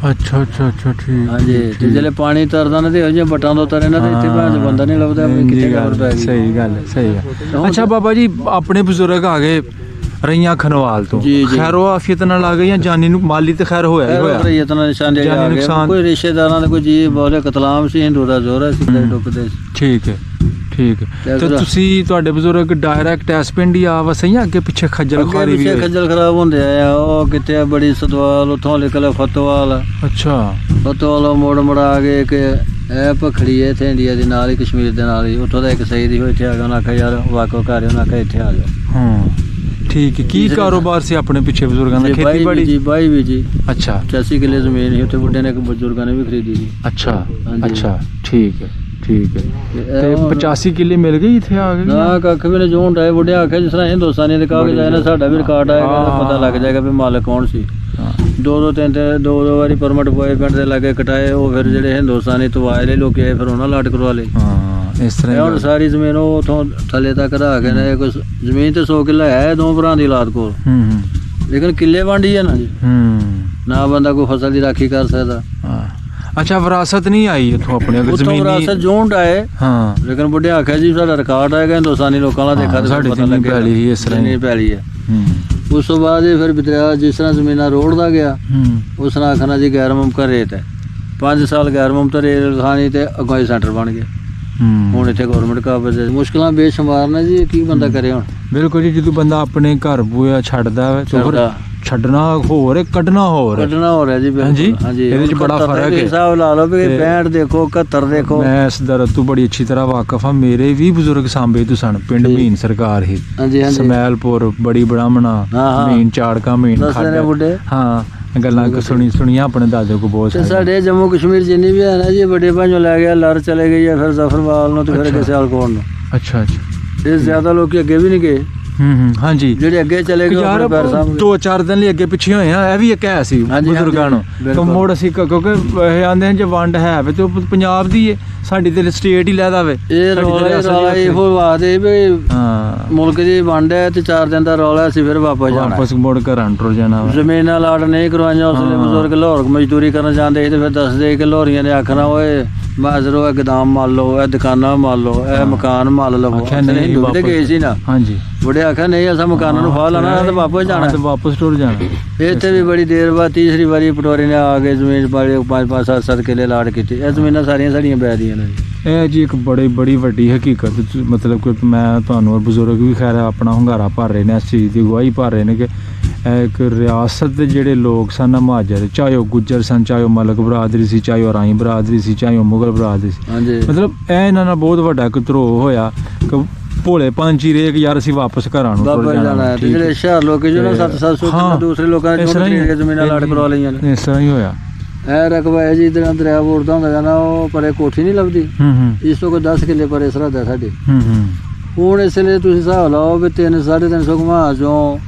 Speaker 2: ਅੱਛਾ ਅੱਛਾ ਅੱਛਾ ਠੀਕ
Speaker 1: ਹਾਂਜੀ ਤੇ ਜਿਹੜੇ ਪਾਣੀ ਤਰਦਾ ਨਾ ਤੇ ਇਹੋ ਜਿਹੀਆਂ ਵੱਟਾਂ ਤੋਂ ਤਰੇ ਨਾ ਤੇ ਇੱਥੇ ਭਾਂਜ ਬੰਦਾ ਨਹੀਂ ਲੱਭਦਾ ਵੀ ਕਿੱਥੇ ਖਬਰ ਪੈ ਗਈ।
Speaker 2: ਸਹੀ ਗੱਲ ਸਹੀ ਗੱਲ। ਅੱਛਾ ਬਾਬਾ ਜੀ, ਆਪਣੇ ਬਜ਼ੁਰਗ ਆ ਗਏ ਰਈਆਂ ਖਨਵਾਲ ਤੋਂ,
Speaker 1: ਜੀ, ਜੀ।
Speaker 2: ਖੈਰੋ ਆਫੀਅਤ ਨਾਲ ਆ ਗਏ ਜਾਂ ਜਾਨੀ ਨੂੰ ਮਾਲੀ ਤੇ ਖੈਰ ਹੋਇਆ ਹੀ ਹੋਇਆ?
Speaker 1: ਇਹ ਇਤਨਾ ਨਿਸ਼ਾਨ ਦੇ ਆ ਗਿਆ, ਕੋਈ ਰਿਸ਼ਤੇਦਾਰਾਂ ਦਾ ਕੋਈ ਜੀ ਬੋਲੇ ਕਤਲਾਮ ਸੀ, ਹਿੰਦੂ ਦਾ ਜ਼ੋਰ ਸੀ ਤੇ ਡੁੱਬਦੇ ਸੀ।
Speaker 2: ਠੀਕ ਹੈ ਠੀਕ ਹੈ। ਤੇ ਤੁਸੀਂ ਤੁਹਾਡੇ ਬਜ਼ੁਰਗ ਡਾਇਰੈਕਟ ਇਸ ਪਿੰਡ ਹੀ ਆ ਵਸੇ ਜਾਂ ਅੱਗੇ ਪਿੱਛੇ ਖੱਜਲ ਖਾਰੀ ਵੀ
Speaker 1: ਪਿੱਛੇ ਖੱਜਲ ਖਰਾਬ ਹੁੰਦੇ ਆ। ਉਹ ਕਿਤੇ ਬੜੀ ਸਤਵਾਲ ਉੱਥੋਂ ਨਿਕਲੇ ਫਤਵਾਲ,
Speaker 2: ਅੱਛਾ
Speaker 1: ਫਤਵਾਲ ਮੋੜ ਮੜਾ ਆ ਗਏ ਕਿ ਇਹ ਭਖੜੀ ਹੈ ਇੱਥੇ ਇੰਡੀਆ ਦੇ ਨਾਲ ਹੀ, ਕਸ਼ਮੀਰ ਦੇ ਨਾਲ ਹੀ। ਉੱਥੋਂ ਦਾ ਇੱਕ ਸਹੀ ਦੀ ਹੋਈ ਇੱਥੇ ਆ ਗਿਆ, ਉਹਨਾਂ ਆਖਿਆ ਯਾਰ ਵਾਕੋ ਘਰ ਉਹਨਾਂ ਆਖਿਆ ਇੱਥੇ ਆ ਜਾਓ।
Speaker 2: ਹਾਂ ਠੀਕ ਹੈ। ਕੀ ਕਾਰੋਬਾਰ ਸੀ ਆਪਣੇ ਪਿੱਛੇ ਬਜ਼ੁਰਗਾਂ ਦਾ? ਖੇਤੀਬਾੜੀ
Speaker 1: ਜੀ, ਬਾਈ ਵੀ ਜੀ।
Speaker 2: ਅੱਛਾ
Speaker 1: 85 ਕਿੱਲੇ ਜ਼ਮੀਨ ਸੀ ਉੱਥੇ, ਬੁੱਢੇ ਨੇ ਬਜ਼ੁਰਗਾਂ ਨੇ ਵੀ ਖਰੀਦੀ ਸੀ।
Speaker 2: ਅੱਛਾ
Speaker 1: ਹਾਂਜੀ।
Speaker 2: ਅੱਛਾ ਠੀਕ ਹੈ ਠੀਕ ਹੈ। ਤੇ
Speaker 1: ਇਹ
Speaker 2: 85 ਕਿੱਲੇ ਮਿਲ ਗਏ ਇੱਥੇ ਆ ਗਏ?
Speaker 1: ਨਾ ਕੱਖ ਵੀ ਨੇ ਜੋ ਹੁੰਦਾ ਬੁੱਢੇ ਆਖਿਆ ਜਿਸ ਤਰ੍ਹਾਂ ਹਿੰਦੁਸਤਾਨੀ ਦੇ ਕਾਗਜ਼ ਆਏ ਨਾ, ਸਾਡਾ ਵੀ ਰਿਕਾਰਡ ਆਏਗਾ ਤਾਂ ਪਤਾ ਲੱਗ ਜਾਏਗਾ ਵੀ ਮਾਲਕ ਕੌਣ ਸੀ। ਦੋ ਵਾਰੀ ਪਰਮਿਟ ਪੋਏ ਪਿੰਡ ਦੇ ਲਾਗੇ ਕਟਾਏ। ਉਹ ਫਿਰ ਜਿਹੜੇ ਹਿੰਦੁਸਤਾਨੀ ਤਵਾਏ ਦੇ ਲੋਕ ਆਏ ਫਿਰ ਉਹਨਾਂ ਲਾਟ ਕਰਵਾ ਲਏ।
Speaker 2: ਹਾਂ ਇਸ ਤਰ੍ਹਾਂ
Speaker 1: ਹੁਣ ਸਾਰੀ ਜ਼ਮੀਨ ਉਹ ਉਥੋਂ ਥੱਲੇ ਤੱਕ ਰਾ ਕੇ ਨੇ। ਕੋਈ ਜ਼ਮੀਨ ਤੇ 100 ਕਿੱਲਾ ਹੈ ਦੋ ਭਰਾ ਦੀ ਔਲਾਦ ਕੋਲ, ਲੇਕਿਨ ਕਿੱਲੇ ਵੰਡੀ ਹੈ ਨਾ ਜੀ। ਨਾ ਬੰਦਾ ਕੋਈ ਫਸਲ ਦੀ ਰਾਖੀ ਕਰ ਸਕਦਾ।
Speaker 2: ਅੱਛਾ ਵਿਰਾਸਤ ਨਹੀਂ ਆਈ ਇੱਥੋਂ ਆਪਣੇ ਅਗਰ ਜ਼ਮੀਨੀ
Speaker 1: ਵਿਰਾਸਤ ਜੋਂਡ ਆਏ।
Speaker 2: ਹਾਂ
Speaker 1: ਲੇਕਿਨ ਬੁੱਢੇ ਆਖਿਆ ਜੀ ਸਾਡਾ ਰਿਕਾਰਡ ਆਏਗਾ ਹਿੰਦੁਸਤਾਨੀ ਲੋਕਾਂ ਦਾ, ਦੇਖਾ ਤੇ
Speaker 2: ਸਾਡੀ
Speaker 1: ਪਤਾ
Speaker 2: ਜਿੰਨੀ ਪੈਲੀ ਸੀ ਇਸ ਤਰ੍ਹਾਂ ਹੀ।
Speaker 1: ਨਹੀਂ ਪੈਲੀ ਹੈ। ਉਸ ਤੋਂ ਬਾਅਦ ਇਹ ਫਿਰ ਦਰਿਆ ਜਿਸ ਤਰ੍ਹਾਂ ਜ਼ਮੀਨਾਂ ਰੋੜਦਾ ਗਿਆ ਉਸ ਨਾਲ ਆਖਣਾ ਜੀ ਗੈਰ ਮੁਮਕਿਨ ਰੇਤ ਹੈ। 5 ਸਾਲ ਗੈਰ ਮੁਮਕਿਨ ਰੇਤ ਖਾਣੀ ਤੇ ਅੱਗੋਂ ਹੀ ਸੈਂਟਰ ਬਣ ਗਿਆ। ਹੁਣ ਇੱਥੇ ਗਵਰਨਮੈਂਟ ਕਾਬਜ਼ ਹੈ। ਮੁਸ਼ਕਲਾਂ ਬੇਸ਼ੁਮਾਰ ਨੇ ਜੀ, ਕੀ ਬੰਦਾ ਕਰੇ ਹੁਣ।
Speaker 2: ਬਿਲਕੁਲ ਜੀ। ਜਦੋਂ ਬੰਦਾ ਆਪਣੇ ਘਰ ਬੂਆ ਛੱਡਦਾ ਵਾ ਤੇ ਫਿਰ ਛੱਡਣਾ ਹੋਰ ਕੱਢਣਾ ਹੋਰ
Speaker 1: ਹੋ ਰਿਹਾ ਜੀ। ਬਿਲਕੁਲ ਹਾਂਜੀ।
Speaker 2: ਇਹਦੇ ਚ ਬੜਾ ਫਰਕ ਹੈ।
Speaker 1: ਹਿਸਾਬ ਲਾ ਲਓ ਵੀ 65 ਦੇਖੋ 71 ਦੇਖੋ।
Speaker 2: ਮੈਂ ਇਸ ਦਰ ਤੋਂ ਬੜੀ ਅੱਛੀ ਤਰ੍ਹਾਂ ਵਾਕਿਫ ਹਾਂ। ਮੇਰੇ ਵੀ ਬਜ਼ੁਰਗ ਸਾਂਬੇ ਤੋਂ ਸਨ, ਪਿੰਡ ਮੀਨ ਸਰਕਾਰ ਹੀ,
Speaker 1: ਹਾਂਜੀ ਹਾਂਜੀ
Speaker 2: ਸਮੈਲਪੁਰ, ਬੜੀ ਬੜਾਮਣਾ, ਮੀਨ ਚਾੜਕਾ, ਮੀਨ
Speaker 1: ਬੁੱਢੇ।
Speaker 2: ਹਾਂ ਗੱਲਾਂ ਸੁਣੀਆਂ ਆਪਣੇ ਦਾਦੇ ਕੋ ਬਹੁਤ।
Speaker 1: ਤੇ ਸਾਡੇ ਜੰਮੂ ਕਸ਼ਮੀਰ ਜਿੰਨੀ ਵੀ ਹੈ ਨਾ ਜੀ, ਵੱਡੇ ਭਾਈਓ ਲੈ ਗਿਆ ਲੜ ਚਲੇ ਗਈ ਹੈ, ਫਿਰ ਜ਼ਫਰਵਾਲ ਨੂੰ ਤੇ ਫਿਰ ਕਿਸੇ ਹਾਲਕੋਟ ਨੂੰ।
Speaker 2: ਅੱਛਾ ਅੱਛਾ।
Speaker 1: ਇਹ ਜ਼ਿਆਦਾ ਲੋਕੀ ਅੱਗੇ ਵੀ ਨਹੀਂ ਗਏ।
Speaker 2: ਹਾਂਜੀ
Speaker 1: ਜਿਹੜੇ ਅੱਗੇ ਚਲੇ ਗਏ
Speaker 2: ਯਾਰ 2-4 ਦਿਨ ਲਈ ਅੱਗੇ ਪਿੱਛੇ ਹੋਏ ਆ। ਇਹ ਵੀ ਇੱਕ ਹੈ ਸੀ ਬਜ਼ੁਰਗਾਂ ਨੂੰ ਤੇ ਮੋੜ ਅਸੀਂ ਕਿਉਂਕਿ ਇਹ ਆਂਦੇ ਜੇ ਵੰਡ ਹੈ ਵੇ ਤੇ ਪੰਜਾਬ ਦੀ ਹੈ, ਸਾਡੀ ਤੇ ਸਟੇਟ ਹੀ ਲੈਦਾ ਵੇ।
Speaker 1: ਇਹ ਰੌਲਾ ਇਹੋ ਵਾਦੇ ਵੀ ਮੁਲਕ ਦੀ ਵੰਡ ਹੈ ਤੇ 4 ਦਿਨ ਦਾ ਰੌਲਾ ਅਸੀਂ ਫਿਰ ਵਾਪਸ
Speaker 2: ਮੁੜ ਘਰਾਂ ਟੁਰ ਜਾਣਾ।
Speaker 1: ਜ਼ਮੀਨਾਂ ਲਾਟ ਨਹੀਂ ਕਰਵਾਈਆਂ ਉਸ ਵੇਲੇ। ਬਜ਼ੁਰਗ ਲਾਹੌਰ ਮਜ਼ਦੂਰੀ ਕਰਨ ਜਾਂਦੇ ਸੀ ਤੇ ਫਿਰ ਦੱਸਦੇ ਕਿ ਲਾਹੌਰੀਆਂ ਨੇ ਆਖਣਾ ਓਏ ਮਾਜ਼ਰੋ ਇਹ ਗਦਾਮ ਮੰਨ ਲਓ, ਇਹ ਦੁਕਾਨਾਂ ਮੰਨ ਲਓ, ਇਹ ਮਕਾਨ ਮੰਨ ਲਵੋ। ਹਿੰਦੂ ਤੇ ਗਏ ਸੀ ਨਾ। ਹਾਂਜੀ ਬੜੇ ਆਖਿਆ ਨਹੀਂ ਅਸਾਂ ਮਕਾਨਾਂ ਨੂੰ ਫਾਹ ਲਾਣਾ ਤੇ ਵਾਪਸ ਜਾਣਾ,
Speaker 2: ਤੇ ਵਾਪਸ ਟੁਰ ਜਾਣਾ।
Speaker 1: ਇੱਥੇ ਵੀ ਬੜੀ ਦੇਰ ਬਾਅਦ ਤੀਸਰੀ ਵਾਰੀ ਪਟਵਾਰੀ ਨੇ ਆ ਕੇ ਜ਼ਮੀਨ ਪਾੜੇ 5-5 7-7 ਕਿੱਲੇ ਲਾਟ ਕੀਤੇ। ਇਹ ਜ਼ਮੀਨਾਂ ਸਾਰੀਆਂ ਸਾਡੀਆਂ ਬੈ ਦੀਆਂ ਨੇ।
Speaker 2: ਇਹ ਜੀ ਇੱਕ ਬੜੀ ਵੱਡੀ ਹਕੀਕਤ, ਮਤਲਬ ਕਿ ਮੈਂ ਤੁਹਾਨੂੰ ਬਜ਼ੁਰਗ ਵੀ ਖੈਰ ਆਪਣਾ ਹੁੰਗਾਰਾ ਭਰ ਰਹੇ ਨੇ, ਇਸ ਚੀਜ਼ ਦੀ ਗਵਾਹੀ ਭਰ ਰਹੇ ਨੇ ਕਿ ਇੱਕ ਰਿਆਸਤ ਦੇ ਜਿਹੜੇ ਲੋਕ ਸਨ ਮਹਾਜਰ, ਚਾਹੇ ਉਹ ਗੁੱਜਰ ਸਨ, ਚਾਹੇ ਉਹ ਮਲਕ ਬਰਾਦਰੀ ਸੀ, ਚਾਹੇ ਉਹ ਰਾਈ ਬਰਾਦਰੀ ਸੀ, ਚਾਹੇ ਉਹ ਮੁਗਲ ਬਰਾਦਰੀ ਸੀ, ਮਤਲਬ ਇਹ ਇਹਨਾਂ ਨਾਲ ਬਹੁਤ ਵੱਡਾ ਇੱਕ ਧਰੋਹ ਹੋਇਆ ਕਿ ਭੋਲੇ ਪੰਛੀ ਰੇਕ ਯਾਰ ਅਸੀਂ ਵਾਪਸ ਘਰਾਂ ਨੂੰ ਟੁਰ ਜਾਣਾ।
Speaker 1: ਤੇ ਜਿਹੜੇ ਸ਼ਹਿਰ ਲੋਕ ਜੋ 700 ਦੂਸਰੇ ਲੋਕਾਂ ਨੇ ਜ਼ਮੀਨਾਂ ਲਾਟ ਕਰਵਾ ਲਈਆਂ ਨੇ।
Speaker 2: ਇਸ ਤਰ੍ਹਾਂ ਹੀ ਹੋਇਆ।
Speaker 1: ਇਹ ਰਕਬਾ ਹੈ ਜੀ ਇਧਰ ਦਰਿਆ ਬੋੜਦਾ ਹੁੰਦਾ ਜਾਣਾ ਉਹ ਪਰੇ ਕੋਠੀ ਨਹੀਂ ਲੱਭਦੀ ਇਸ ਤੋਂ ਕੋਈ 10 ਕਿੱਲੇ ਪਰੇ ਸਰਹੱਦ ਸਾਡੇ ਹੁਣ ਇਸ ਲਈ ਤੁਸੀਂ ਹਿਸਾਬ ਲਾਓ ਵੀ 3-350 ਘਮਾ ਚੋਂ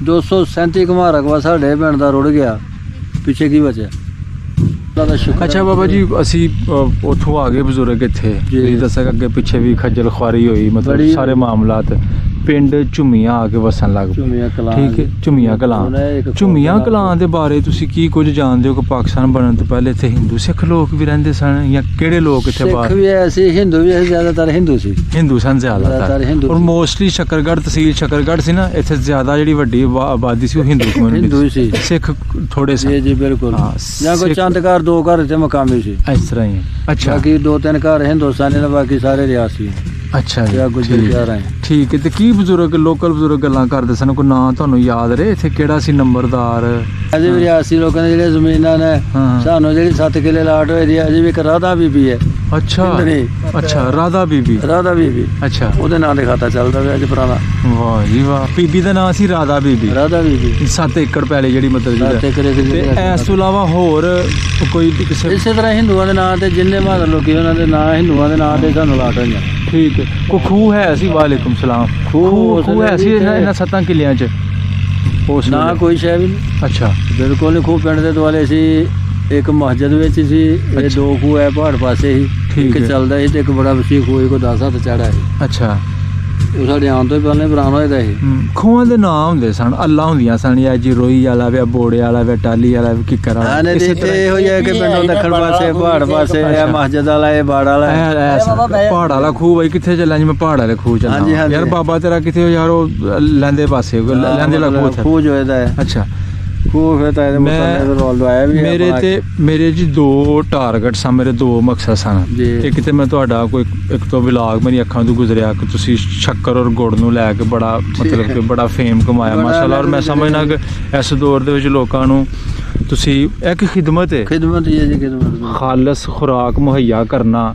Speaker 1: 237 ਘਮਾ ਰਕਬਾ ਸਾਡੇ ਪਿੰਡ ਦਾ ਰੁੜ ਗਿਆ, ਪਿੱਛੇ ਕੀ ਬਚਿਆ? ਦਾ ਸ਼ੁਕਰ।
Speaker 2: ਅੱਛਾ ਬਾਬਾ ਜੀ ਅਸੀਂ ਉੱਥੋਂ ਆ ਗਏ ਬਜ਼ੁਰਗ ਇੱਥੇ
Speaker 1: ਜੀ।
Speaker 2: ਤੁਸੀਂ ਦੱਸਿਆ ਅੱਗੇ ਪਿੱਛੇ ਵੀ ਖੱਜਲ ਖੁਆਰੀ ਹੋਈ ਮਤਲਬ
Speaker 1: ਬੜੀ-
Speaker 2: ਸਾਰੇ ਮਾਮਲਾਤ ਪਿੰਡ ਝੁੰਮੀਆਂ ਆ ਕੇ ਵਸਣ ਲੱਗ ਪਏ।
Speaker 1: ਝੁੰਮੀਆਂ ਕਲਾਂ
Speaker 2: ਠੀਕ ਹੈ, ਝੁੰਮੀਆਂ ਕਲਾਂ। ਝੁੰਮੀਆਂ ਕਲਾਂ ਦੇ ਬਾਰੇ ਤੁਸੀਂ ਕੀ ਕੁਝ ਜਾਣਦੇ ਹੋ ਕਿ ਪਾਕਿਸਤਾਨ ਬਣਨ ਤੋਂ ਪਹਿਲੇ ਇੱਥੇ ਹਿੰਦੂ ਸਿੱਖ ਲੋਕ ਵੀ ਰਹਿੰਦੇ ਸਨ ਜਾਂ ਕਿਹੜੇ ਲੋਕ ਇੱਥੇ
Speaker 1: ਸਿੱਖ
Speaker 2: ਬਾਹਰ?
Speaker 1: ਵੀ ਐਸੇ ਹਿੰਦੂ ਵੀ ਐਸੇ, ਜ਼ਿਆਦਾਤਰ ਹਿੰਦੂ ਸੀ।
Speaker 2: ਹਿੰਦੂ ਸਨ
Speaker 1: ਜ਼ਿਆਦਾਤਰ
Speaker 2: ਜ਼ਿਆਦਾਤਰ
Speaker 1: ਹਿੰਦੂ
Speaker 2: ਔਰ
Speaker 1: ਸੀ।
Speaker 2: ਮੋਸਟਲੀ ਸ਼ਕਰਗੜ੍ਹ ਤਹਿਸੀਲ ਸ਼ਕਰਗੜ੍ਹ ਸੀ ਨਾ, ਇੱਥੇ ਜ਼ਿਆਦਾ ਜਿਹੜੀ ਵੱਡੀ ਆਬਾਦੀ ਸੀ ਉਹ ਹਿੰਦੂ
Speaker 1: ਹਿੰਦੂ
Speaker 2: ਕਮਿਊਨਿਟੀ
Speaker 1: ਹੀ ਸੀ।
Speaker 2: ਸਿੱਖ ਥੋੜੇ
Speaker 1: ਜੀ
Speaker 2: ਸਨ।
Speaker 1: ਜੀ ਬਿਲਕੁਲ।
Speaker 2: ਹਾਂ,
Speaker 1: ਜਾਂ ਕੋਈ
Speaker 2: ਸਿੱਖ-
Speaker 1: ਚੰਦ ਘਰ 2 ਘਰ ਤੇ ਮਕਾਮੀ ਸੀ,
Speaker 2: ਇਸ ਤਰ੍ਹਾਂ ਹੀ। ਅੱਛਾ
Speaker 1: ਬਾਕੀ 2-3 ਘਰ ਹਿੰਦੁਸਤਾਨੀ ਨੇ, ਬਾਕੀ ਸਾਰੇ ਰਿਆਸੀ
Speaker 2: ਅੱਛਾ ਜੀ,
Speaker 1: ਜਾਂ ਗੁਜਰ
Speaker 2: ਠੀਕ।
Speaker 1: ਜਾ ਰਹੇ।
Speaker 2: ਠੀਕ ਹੈ। ਤੇ ਕੀ ਬਜ਼ੁਰਗ ਲੋਕਲ ਬਜ਼ੁਰਗ ਗੱਲਾਂ ਕਰਦੇ ਸਨ? ਕੋਈ ਨਾਂ ਤੁਹਾਨੂੰ ਯਾਦ ਰਹੇ ਇੱਥੇ ਕਿਹੜਾ ਸੀ ਨੰਬਰਦਾਰ?
Speaker 1: ਅਜੇ ਵੀ ਰਿਆਸੀ ਲੋਕਾਂ ਨੇ ਜਿਹੜੇ ਜ਼ਮੀਨਾਂ ਨੇ
Speaker 2: ਹਾਂ।
Speaker 1: ਸਾਨੂੰ ਜਿਹੜੀ 7 ਕਿੱਲੇ ਲਾਟ ਹੋਈ ਦੀ ਅਜੇ ਵੀ ਇੱਕ ਰਾਧਾ ਬੀਬੀ ਹੈ।
Speaker 2: ਅੱਛਾ
Speaker 1: ਹਿੰਦਣੀ।
Speaker 2: ਅੱਛਾ ਰਾਧਾ ਬੀਬੀ।
Speaker 1: ਰਾਧਾ ਬੀਬੀ
Speaker 2: ਅੱਛਾ
Speaker 1: ਉਹਦੇ ਨਾਂ ਦੇ ਖਾਤਾ ਚੱਲਦਾ ਪਿਆ ਅੱਜ ਪੁਰਾਣਾ।
Speaker 2: ਵਾਹ ਜੀ ਵਾਹ। ਬੀਬੀ ਦਾ ਨਾਂ ਸੀ ਰਾਧਾ ਬੀਬੀ।
Speaker 1: ਰਾਧਾ ਬੀਬੀ
Speaker 2: 7 ਏਕੜ ਪੈਲੀ ਜਿਹੜੀ ਮਤਲਬ
Speaker 1: ਸੱਤ
Speaker 2: ਜੀ।
Speaker 1: ਏਕੜ ਇੱਕ
Speaker 2: ਤੇ
Speaker 1: ਜਗ੍ਹਾ
Speaker 2: ਇਸ ਤੋਂ ਇਲਾਵਾ ਹੋਰ ਕੋਈ ਕਿਸੇ?
Speaker 1: ਇਸੇ ਤਰ੍ਹਾਂ ਹਿੰਦੂਆਂ ਦੇ ਨਾਂ ਤੇ ਜਿੰਨੇ ਮਾਦਰ ਲੋਕੀ ਉਹਨਾਂ ਦੇ ਨਾਂ ਹਿੰਦੂਆਂ ਦੇ ਨਾਂ ਤੇ ਸਾਨੂੰ ਲਾਟ ਹੋਈਆਂ।
Speaker 2: ਠੀਕ ਹੈ। ਕੋਈ ਖੂਹ ਹੈ ਸੀ? ਵਾਲੇਕੁਮ ਸਲਾਮ। ਖੂਹ ਹੈ ਸੀ ਇਹਨਾਂ 7 ਕਿੱਲਿਆਂ 'ਚ ਉਸ
Speaker 1: ਨਾ
Speaker 2: ਵੇਲੇ?
Speaker 1: ਕੋਈ ਸ਼ੈ ਵੀ ਨਹੀਂ,
Speaker 2: ਅੱਛਾ
Speaker 1: ਬਿਲਕੁਲ ਨਹੀਂ। ਖੂਹ ਪਿੰਡ ਦੇ ਦੁਆਲੇ ਸੀ, ਇੱਕ ਮਸਜਿਦ ਵਿੱਚ ਸੀ, ਇਹ
Speaker 2: ਅੱਛਾ।
Speaker 1: 2 ਖੂਹ ਹੈ ਪਹਾੜ ਪਾਸੇ ਸੀ,
Speaker 2: ਠੀਕ
Speaker 1: ਇੱਕ
Speaker 2: ਹੈ।
Speaker 1: ਚੱਲਦਾ ਸੀ ਤੇ ਇੱਕ ਬੜਾ ਵਸੀ ਖੂਹ ਸੀ, ਕੋਈ 10 ਹੱਥ ਚੜਾ ਸੀ।
Speaker 2: ਅੱਛਾ।
Speaker 1: ਉਹ ਸਾਡੇ ਆਉਣ ਤੋਂ ਹੀ ਪਹਿਲਾਂ ਬਰਾਨ ਹੋਇਆ ਦਾ ਸੀ।
Speaker 2: ਖੂਹਾਂ ਦੇ ਨਾਂ ਹੁੰਦੇ ਸਨ, ਅੱਲਾ ਹੁੰਦੀਆਂ ਸਨ, ਜਾਂ ਜੀ ਰੋਈ ਵਾਲਾ ਵੇ, ਬੋੜੇ ਵਾਲਾ ਵੇ, ਟਾਲੀ ਵਾਲਾ ਵੇ, ਕਿੱਕਰ ਵਾਲਾ।
Speaker 1: ਆਨੇ
Speaker 2: ਇਸੇ
Speaker 1: ਦੇ ਇਹੋ ਜਿਹਾ ਕਿ ਪਿੰਡੋਂ ਦੱਖਣ ਪਾਸੇ ਪਹਾੜ ਪਾਸੇ ਇਹ ਮਸਜਿਦ ਵਾਲਾ, ਇਹ ਬਾੜ ਵਾਲਾ ਹੈ।
Speaker 2: ਪਹਾੜ ਵਾਲਾ ਖੂਹ ਬਾਈ ਕਿੱਥੇ ਚੱਲਾਂ ਜੀ? ਮੈਂ ਪਹਾੜ ਵਾਲੇ ਖੂਹ ਚੱਲਾਂ।
Speaker 1: ਹਾਂਜੀ, ਹਾਂਜੀ।
Speaker 2: ਯਾਰ ਬਾਬਾ ਤੇਰਾ ਕਿੱਥੇ ਹੋ ਯਾਰ? ਉਹ ਲੈਂਦੇ ਪਾਸੇ ਲੈਂਦੇ ਵਾਲਾ ਖੂਹ
Speaker 1: ਖੂਹ ਜੋ ਇਹਦਾ ਹੈ
Speaker 2: ਅੱਛਾ।
Speaker 1: ਖੂਹ ਫਿਰ ਤਾਂ ਇਹਦੇ
Speaker 2: ਮੈਂ-
Speaker 1: ਮੁਸਲਮਾਨ ਰੋਲ ਆਇਆ ਵੀ ਹੈ
Speaker 2: ਮੇਰੇ
Speaker 1: ਆਪਣਾ।
Speaker 2: ਤੇ ਮੇਰੇ ਜੀ 2 ਟਾਰਗੇਟ ਸਨ, ਮੇਰੇ 2 ਮਕਸਦ ਸਨ।
Speaker 1: ਜੀ।
Speaker 2: ਇੱਕ ਤੇ ਮੈਂ ਤੁਹਾਡਾ ਕੋਈ ਇੱਕ ਤੋਂ ਵਲੌਗ ਮੇਰੀ ਅੱਖਾਂ ਤੋਂ ਗੁਜ਼ਰਿਆ ਕਿ ਤੁਸੀਂ ਸ਼ੱਕਰ ਔਰ ਗੁੜ ਨੂੰ ਲੈ ਕੇ ਬੜਾ ਮਤਲਬ ਕਿ ਬੜਾ ਫੇਮ ਕਮਾਇਆ
Speaker 1: ਬੜਾ
Speaker 2: ਮਾਸ਼ਾਅੱਲਾ। ਔਰ ਮੈਂ
Speaker 1: ਲੈਵਲ
Speaker 2: ਸਮਝਣਾ ਕਿ ਇਸ ਦੌਰ ਦੇ ਵਿੱਚ ਲੋਕਾਂ ਨੂੰ ਤੁਸੀਂ ਇੱਕ ਖਿਦਮਤ ਹੈ,
Speaker 1: ਖਿਦਮਤ ਹੀ ਹੈ ਜੀ, ਖਿਦਮਤ।
Speaker 2: ਖਾਲਸ ਖੁਰਾਕ ਮੁਹੱਈਆ ਕਰਨਾ,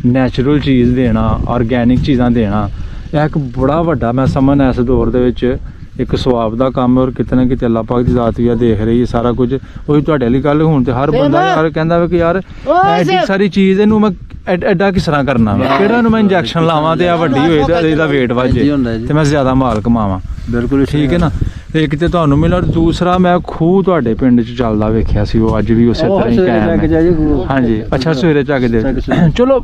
Speaker 2: ਨੈਚੁਰਲ ਚੀਜ਼ ਦੇਣਾ, ਆਰਗੈਨਿਕ ਚੀਜ਼ਾਂ ਦੇਣਾ, ਇਹ ਇੱਕ ਬੜਾ ਵੱਡਾ ਮੈਂ ਸਮਝਣਾ ਇਸ ਦੌਰ ਦੇ ਵਿੱਚ ਇੱਕ ਸਵਾਬ ਦਾ ਕੰਮ ਹੈ। ਔਰ ਕਿਤੇ ਨਾ ਕਿਤੇ ਅੱਲਾਹ ਪਾਕ ਦੀ ਜ਼ਾਤ ਵੀ ਆ ਦੇਖ ਰਹੀ ਹੈ ਸਾਰਾ ਕੁਝ। ਉਹੀ ਤੁਹਾਡੇ ਵਾਲੀ ਗੱਲ ਹੁਣ ਤੇ ਹਰ ਬੰਦਾ ਯਾਰ ਕਹਿੰਦਾ ਵਾ ਕਿ ਯਾਰ ਐਡੀ ਸਾਰੀ ਚੀਜ਼ ਇਹਨੂੰ ਮੈਂ ਐਡਾ ਕਿਸ ਤਰ੍ਹਾਂ ਕਰਨਾ ਵਾ, ਕਿਹੜਾ ਨੂੰ ਮੈਂ ਇੰਜੈਕਸ਼ਨ ਲਾਵਾਂ ਤੇ ਆ ਵੱਡੀ ਹੋਏ ਤੇ ਇਹਦਾ weight ਵੱਧ
Speaker 1: ਜੀ
Speaker 2: ਜੇ
Speaker 1: ਹੁੰਦਾ ਜੀ।
Speaker 2: ਤੇ ਮੈਂ ਜ਼ਿਆਦਾ ਮਾਲ ਕਮਾਵਾਂ।
Speaker 1: ਬਿਲਕੁਲ
Speaker 2: ਠੀਕ ਹੈ ਨਾ। ਤੇ ਇੱਕ ਤੇ ਤੁਹਾਨੂੰ ਮਿਲਿਆ, ਔਰ ਦੂਸਰਾ ਮੈਂ ਖੂਹ ਤੁਹਾਡੇ ਪਿੰਡ 'ਚ ਚੱਲਦਾ ਵੇਖਿਆ ਸੀ, ਉਹ ਅੱਜ ਵੀ ਉਸੇ ਤਰ੍ਹਾਂ ਹੀ ਕਾਇਮ ਹੈ। ਹਾਂਜੀ ਅੱਛਾ, ਸਵੇਰੇ ਚੱਕ ਦੇ ਚਲੋ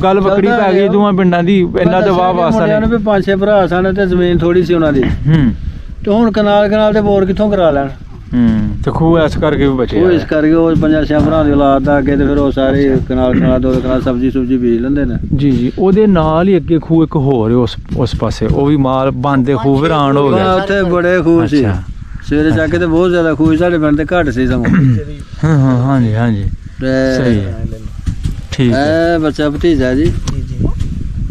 Speaker 2: ਗੱਲ ਵੱਖਰੀ ਪੈ ਗਈ ਦੋਵਾਂ ਪਿੰਡਾਂ ਦੀ, ਇੰਨਾ ਤਾਂ ਵਾਹ ਵਾਸਤਾ
Speaker 1: ਮੁੰਡਿਆਂ ਨੂੰ
Speaker 2: ਨਹੀਂ।
Speaker 1: ਵੀ 5-6 ਭਰਾ ਸਨ ਤੇ ਜ਼ਮੀਨ ਥੋੜੀ ਸੀ ਉਹਨਾਂ ਦੀ, ਤੇ ਹੁਣ ਕਨਾਲ ਤੇ ਬੋਰ ਕਿੱਥੋਂ ਕਰਾ ਲੈਣ?
Speaker 2: ਤੇ ਖੂਹ ਇਸ ਕਰਕੇ ਵੀ ਬਚੇ
Speaker 1: ਉਹ ਇਸ ਕਰਕੇ ਉਹ 5-6 ਭਰਾ ਦੀ ਔਲਾਦ ਦਾ ਅੱਗੇ ਤੇ ਫਿਰ ਉਹ ਸਾਰੇ ਕਨਾਲ 2 ਕਨਾਲ ਸਬਜ਼ੀ ਸੁਬਜੀ ਬੀਜ ਲੈਂਦੇ ਨੇ।
Speaker 2: ਜੀ ਜੀ। ਉਹਦੇ ਨਾਲ ਹੀ ਅੱਗੇ ਖੂਹ ਇੱਕ ਹੋਰ ਹੈ ਉਸ ਪਾਸੇ, ਉਹ ਵੀ ਮਾਲ ਬੰਦੇ ਖੂਹ ਵਿਰਾਨ ਹੋ ਗਿਆ।
Speaker 1: ਉੱਥੇ ਬੜੇ ਖੂਹ ਸੀ,
Speaker 2: ਅੱਛਾ।
Speaker 1: ਸਵੇਰੇ ਜਾ ਕੇ ਤੇ ਬਹੁਤ ਜ਼ਿਆਦਾ ਖੂਹ ਸੀ, ਸਾਡੇ ਪਿੰਡ ਤੇ ਘੱਟ ਸੀ ਸਮਾਂ।
Speaker 2: ਹਾਂ ਹਾਂਜੀ ਹਾਂਜੀ ਸਹੀ ਹੈ। ਠੀਕ ਹੈ।
Speaker 1: ਇਹ ਬੱਚਾ ਭਤੀਜਾ ਜੀ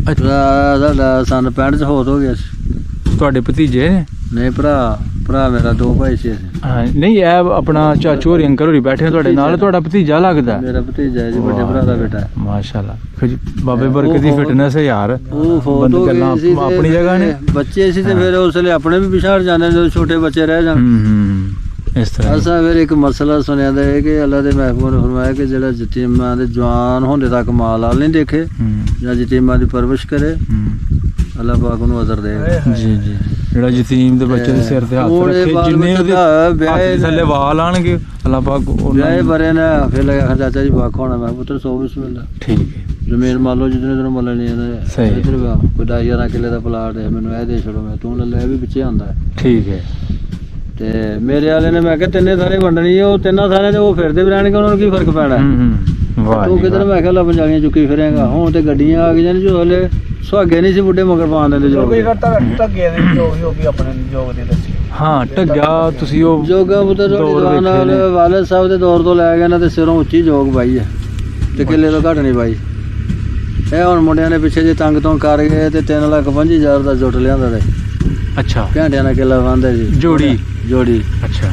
Speaker 1: ਸਾਡਾ ਸਨ 65 ਚ ਹੋਤ ਹੋ ਗਿਆ ਸੀ।
Speaker 2: ਤੁਹਾਡੇ ਭਤੀਜੇ ਨੇ?
Speaker 1: ਨਹੀਂ ਭਰਾ ਮੇਰਾ 2 ਭਾਈ ਸੀ ਅਸੀਂ।
Speaker 2: ਹਾਂ ਨਹੀਂ ਇਹ ਆਪਣਾ ਚਾਚੂ ਹੋਰੀ ਅੰਕਲ ਹੋਰੀ ਬੈਠੇ ਤੁਹਾਡੇ ਨਾਲ, ਤੁਹਾਡਾ ਭਤੀਜਾ ਲੱਗਦਾ?
Speaker 1: ਮੇਰਾ ਭਤੀਜਾ ਹੈ ਜੀ, ਵੱਡੇ ਭਰਾ ਦਾ ਬੇਟਾ ਹੈ।
Speaker 2: ਮਾਸ਼ਾਅੱਲਾ। ਫਿਰ ਬਾਬੇ ਬਰਕਤ ਦੀ ਫਿਟਨੈਸ ਹੈ ਯਾਰ।
Speaker 1: ਉਹ ਫੋਟੋ
Speaker 2: ਬੰਦੇ ਗੱਲਾਂ
Speaker 1: ਗਈ ਸੀ ਤੇ
Speaker 2: ਆਪਣੀ ਜਗ੍ਹਾ ਨੇ।
Speaker 1: ਬੱਚੇ ਸੀ ਤੇ ਫਿਰ ਉਸ ਵੇਲੇ ਆਪਣੇ ਵੀ ਪਿਛਾੜ ਜਾਂਦੇ ਜਦੋਂ ਛੋਟੇ ਬੱਚੇ ਰਹਿ ਜਾਣ।
Speaker 2: ਇਸ ਤਰ੍ਹਾਂ
Speaker 1: ਅਸਾਂ ਫਿਰ ਇੱਕ ਮਸਲਾ ਸੁਣਿਆ ਦਾ ਹੈ ਕਿ ਅੱਲਾ ਦੇ ਮਹਿਬੂਬ ਨੇ ਫਰਮਾਇਆ ਕਿ ਜਿਹੜਾ ਯਤੀਮਾਂ ਦੇ ਜਵਾਨ ਹੁੰਦੇ ਤੱਕ ਮਾਲ ਹਾਲ ਨਹੀਂ ਦੇਖੇ ਜਾਂ ਯਤੀਮਾਂ ਦੀ ਪਰਵਰਿਸ਼ ਕਰੇ, ਅੱਲਾ ਪਾਕ ਨੂੰ ਅਜ਼ਰ ਦੇਗਾ।
Speaker 2: ਜੀ ਜੀ। ਜਿਹੜਾ ਯਤੀਮ ਦੇ ਬੱਚੇ ਦੇ ਸਿਰ ਤੇ ਹੱਥ
Speaker 1: ਉਹਦੇ
Speaker 2: ਰੱਖੇ,
Speaker 1: ਬਾਲ
Speaker 2: ਜਿੰਨੇ
Speaker 1: ਬੱਚੇ
Speaker 2: ਉਹਦੇ
Speaker 1: ਦਾ
Speaker 2: ਹੱਥ
Speaker 1: ਵਿਆਹ
Speaker 2: ਦੇ ਥੱਲੇ ਵਾਲ ਆਣਗੇ ਅੱਲਾਹ ਪਾਕ ਉਹਨਾਂ
Speaker 1: ਵਿਆਹੇ
Speaker 2: ਨੂੰ।
Speaker 1: ਬਰੇ ਨੇ ਫਿਰ ਲਗਾ ਚਾਚਾ ਜੀ ਵਾਕ ਹੋਣਾ, ਮੈਂ ਪੁੱਤਰ 100 ਬਿਸਮਿਲ੍ਲਾ।
Speaker 2: ਠੀਕ ਹੈ।
Speaker 1: ਜ਼ਮੀਨ ਮੰਨ ਲਓ ਜਿੱਦਨੇ ਤੈਨੂੰ ਮੁੱਲ ਨਹੀਂ
Speaker 2: ਸਹੀ।
Speaker 1: ਆਉਂਦਾ, ਇੱਧਰ ਵਾ ਕੋਈ 10-11 ਕਿੱਲੇ ਦਾ ਪਲਾਟ ਹੈ, ਮੈਨੂੰ ਇਹ ਦੇ ਛੜੋ, ਮੈਂ ਤੂੰ ਲੈ ਲੈ, ਇਹ ਵੀ ਪਿੱਛੇ ਆਉਂਦਾ ਹੈ।
Speaker 2: ਠੀਕ ਹੈ।
Speaker 1: ਤੇ ਮੇਰੇ ਵਾਲੇ ਨੇ ਮੈਂ ਕਿਹਾ 3 ਸਾਰੇ ਵੰਡਣੀ ਹੈ, ਉਹ 3 ਸਾਰੇ ਤੇ ਉਹ ਫਿਰਦੇ ਵੀ ਰਹਿਣਗੇ, ਉਹਨਾਂ ਨੂੰ ਕੀ ਫਰਕ ਪੈਣਾ?
Speaker 2: ਵਾਹ
Speaker 1: ਤੂੰ
Speaker 2: ਜੀ
Speaker 1: ਕਿਧਰ
Speaker 2: ਵਾਹ।
Speaker 1: ਮੈਂ ਕਿਹਾ ਲੱਭ ਜਾਣੀਆਂ ਚੁੱਕੀ ਫਿਰੇਗਾ। ਹੁਣ ਤੇ ਗੱਡੀਆਂ ਆ ਗਈਆਂ ਨੇ ਜੋ ਹਲੇ ਸੁਹਾਗੇ ਨਹੀਂ ਸੀ ਬੁੱਢੇ ਮਗਰ ਪਾਉਣ ਦਿੰਦੇ ਜੋ
Speaker 3: ਧੱਗੇ ਦੇ ਜੋ ਵੀ ਆਪਣੇ ਯੋਗ ਦੇ ਦੱਸੀ।
Speaker 2: ਹਾਂ ਢੱਗਾ ਤੁਸੀਂ ਉਹ
Speaker 1: ਜੋਗਾ ਪੁੱਤਰ
Speaker 2: ਦੌਰ
Speaker 1: ਜਵਾਨ ਨਾਲ
Speaker 2: ਵੇਖੇ ਨੇ।
Speaker 1: ਵਾਲਦ ਸਾਹਿਬ ਦੇ ਦੌਰ ਤੋਂ ਲੈ ਕੇ ਨਾ ਤੇ ਸਿਰੋਂ ਉੱਚੀ ਜੋਗ ਬਾਈ ਹੈ ਤੇ ਕਿੱਲੇ ਤੋਂ ਘੱਟ ਨਹੀਂ ਬਾਈ। ਇਹ ਹੁਣ ਮੁੰਡਿਆਂ ਨੇ ਪਿੱਛੇ ਜੇ ਤੰਗ ਤੋਂ ਕਰ ਗਏ ਤੇ 3,25,000 ਦਾ ਜੁੱਟ ਲਿਆਂਦਾ ਤੇ
Speaker 2: ਅੱਛਾ
Speaker 1: ਘੰਟਿਆਂ ਨਾਲ ਕਿੱਲਾ ਵਾਂਦਾ ਜੀ ਜੋੜੀ।
Speaker 2: ਅੱਛਾ।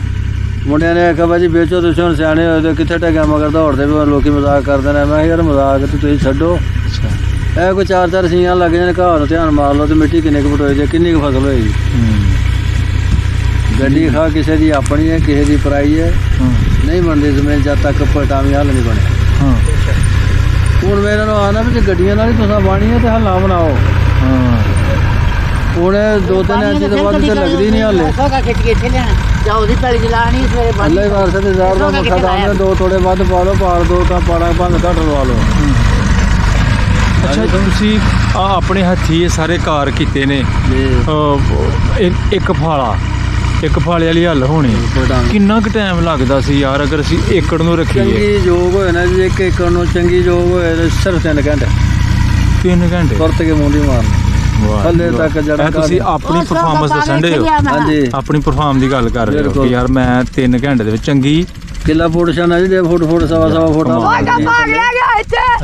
Speaker 1: ਮੁੰਡਿਆਂ ਨੇ ਆਖਿਆ ਭਾਜੀ ਵੇਚੋ, ਤੁਸੀਂ ਹੁਣ ਸਿਆਣੇ ਹੋਏ ਤੇ ਕਿੱਥੇ ਟੱਗਿਆ ਮਗਰ ਦੌੜਦੇ ਵੀ ਲੋਕੀ ਮਜ਼ਾਕ ਕਰਦੇ ਨੇ। ਮੈਂ ਕਿਹਾ ਯਾਰ ਮਜ਼ਾਕ ਤੇ ਤੁਸੀਂ ਛੱਡੋ,
Speaker 2: ਅੱਛਾ।
Speaker 1: ਇਹ ਕੋਈ 4-4 ਸੀਆਂ ਲੱਗ ਜਾਣ, ਘਾਹ ਨੂੰ ਧਿਆਨ ਮਾਰ ਲਓ ਤੇ ਮਿੱਟੀ ਕਿੰਨੇ ਕੁ ਫੁੱਟ ਹੋਈ ਜੇ, ਕਿੰਨੀ ਕੁ ਫਸਲ ਹੋਏਗੀ। ਗੱਡੀ ਖਾ ਕਿਸੇ ਦੀ ਆਪਣੀ ਹੈ, ਕਿਸੇ ਦੀ ਪਰਾਈ ਹੈ। ਨਹੀਂ ਬਣਦੀ ਜ਼ਮੀਨ ਜਦ ਤੱਕ ਪਟਾਵੀ ਹੱਲ ਨਹੀਂ ਬਣਿਆ।
Speaker 2: ਹਾਂ
Speaker 1: ਹੁਣ ਮੈਂ ਇਹਨਾਂ ਨੂੰ ਆਖਦਾ ਵੀ ਜੇ ਗੱਡੀਆਂ ਨਾਲ ਹੀ ਤੁਸੀਂ ਬਾਣੀ ਹੈ ਤੇ ਹੱਲਾਂ ਬਣਾਓ।
Speaker 2: ਹਾਂ
Speaker 1: ਹੁਣ 2-3 ਇੰਚ ਤੋਂ ਵੱਧ ਤੇ ਲੱਗਦੀ ਨਹੀਂ ਹਾਲੇ। ਅੱਲੇ ਵਾਰਸੇ ਤੇ ਜ਼ਾਰ ਦਾ ਮੁੱਠਾ ਦਾਣੇ 2 ਤੋੜੇ ਵੱਧ ਪਾ ਲਓ, ਪਾਲ ਦੋ ਤਾਂ ਪਾੜਾ ਭੰਗ ਘੱਟ ਲਵਾ ਲਓ।
Speaker 2: ਅੱਛਾ ਤੁਸੀਂ ਆਪਣੇ ਹੱਥੀ ਇਹ ਸਾਰੇ ਕਾਰ ਕੀਤੇ ਨੇ
Speaker 1: ਜੀ
Speaker 2: ਇੱਕ ਫਾਲੇ ਵਾਲੀ ਹੱਲ ਹੋਣੀ ਕਿੰਨਾ ਕੁ ਟਾਈਮ ਲੱਗਦਾ ਸੀ ਯਾਰ ਅਗਰ ਅਸੀਂ ਏਕੜ ਨੂੰ ਰੱਖੀਏ?
Speaker 1: ਚੰਗੀ ਜੋਗ ਹੋਏ ਨਾ ਜੀ 1 ਏਕੜ ਨੂੰ ਚੰਗੀ ਜੋਗ ਹੋਏ ਤੇ ਸਿਰਫ 3 ਘੰਟੇ
Speaker 2: 3 ਘੰਟੇ
Speaker 1: ਤੁਰਤ ਕੇ ਮੂੰਡੀ ਮਾਰਨੀ। ਹੱਲੇ ਤੱਕ ਜਿਹੜਾ
Speaker 2: ਤੁਸੀਂ ਆਪਣੀ ਪਰਫਾਰਮੈਂਸ ਦੱਸਣ ਦੇ ਹੋ?
Speaker 1: ਹਾਂਜੀ
Speaker 2: ਆਪਣੀ ਪਰਫਾਰਮ ਦੀ ਗੱਲ ਕਰ ਰਹੇ ਹੋ ਕਿ ਯਾਰ ਮੈਂ 3 ਘੰਟੇ ਦੇ ਵਿੱਚ ਚੰਗੀ
Speaker 1: ਕਿੱਲਾ ਫੁੱਟ ਛਾਣਾ ਜੀ 1.5 ਫੁੱਟ ਸਵਾ ਫੁੱਟ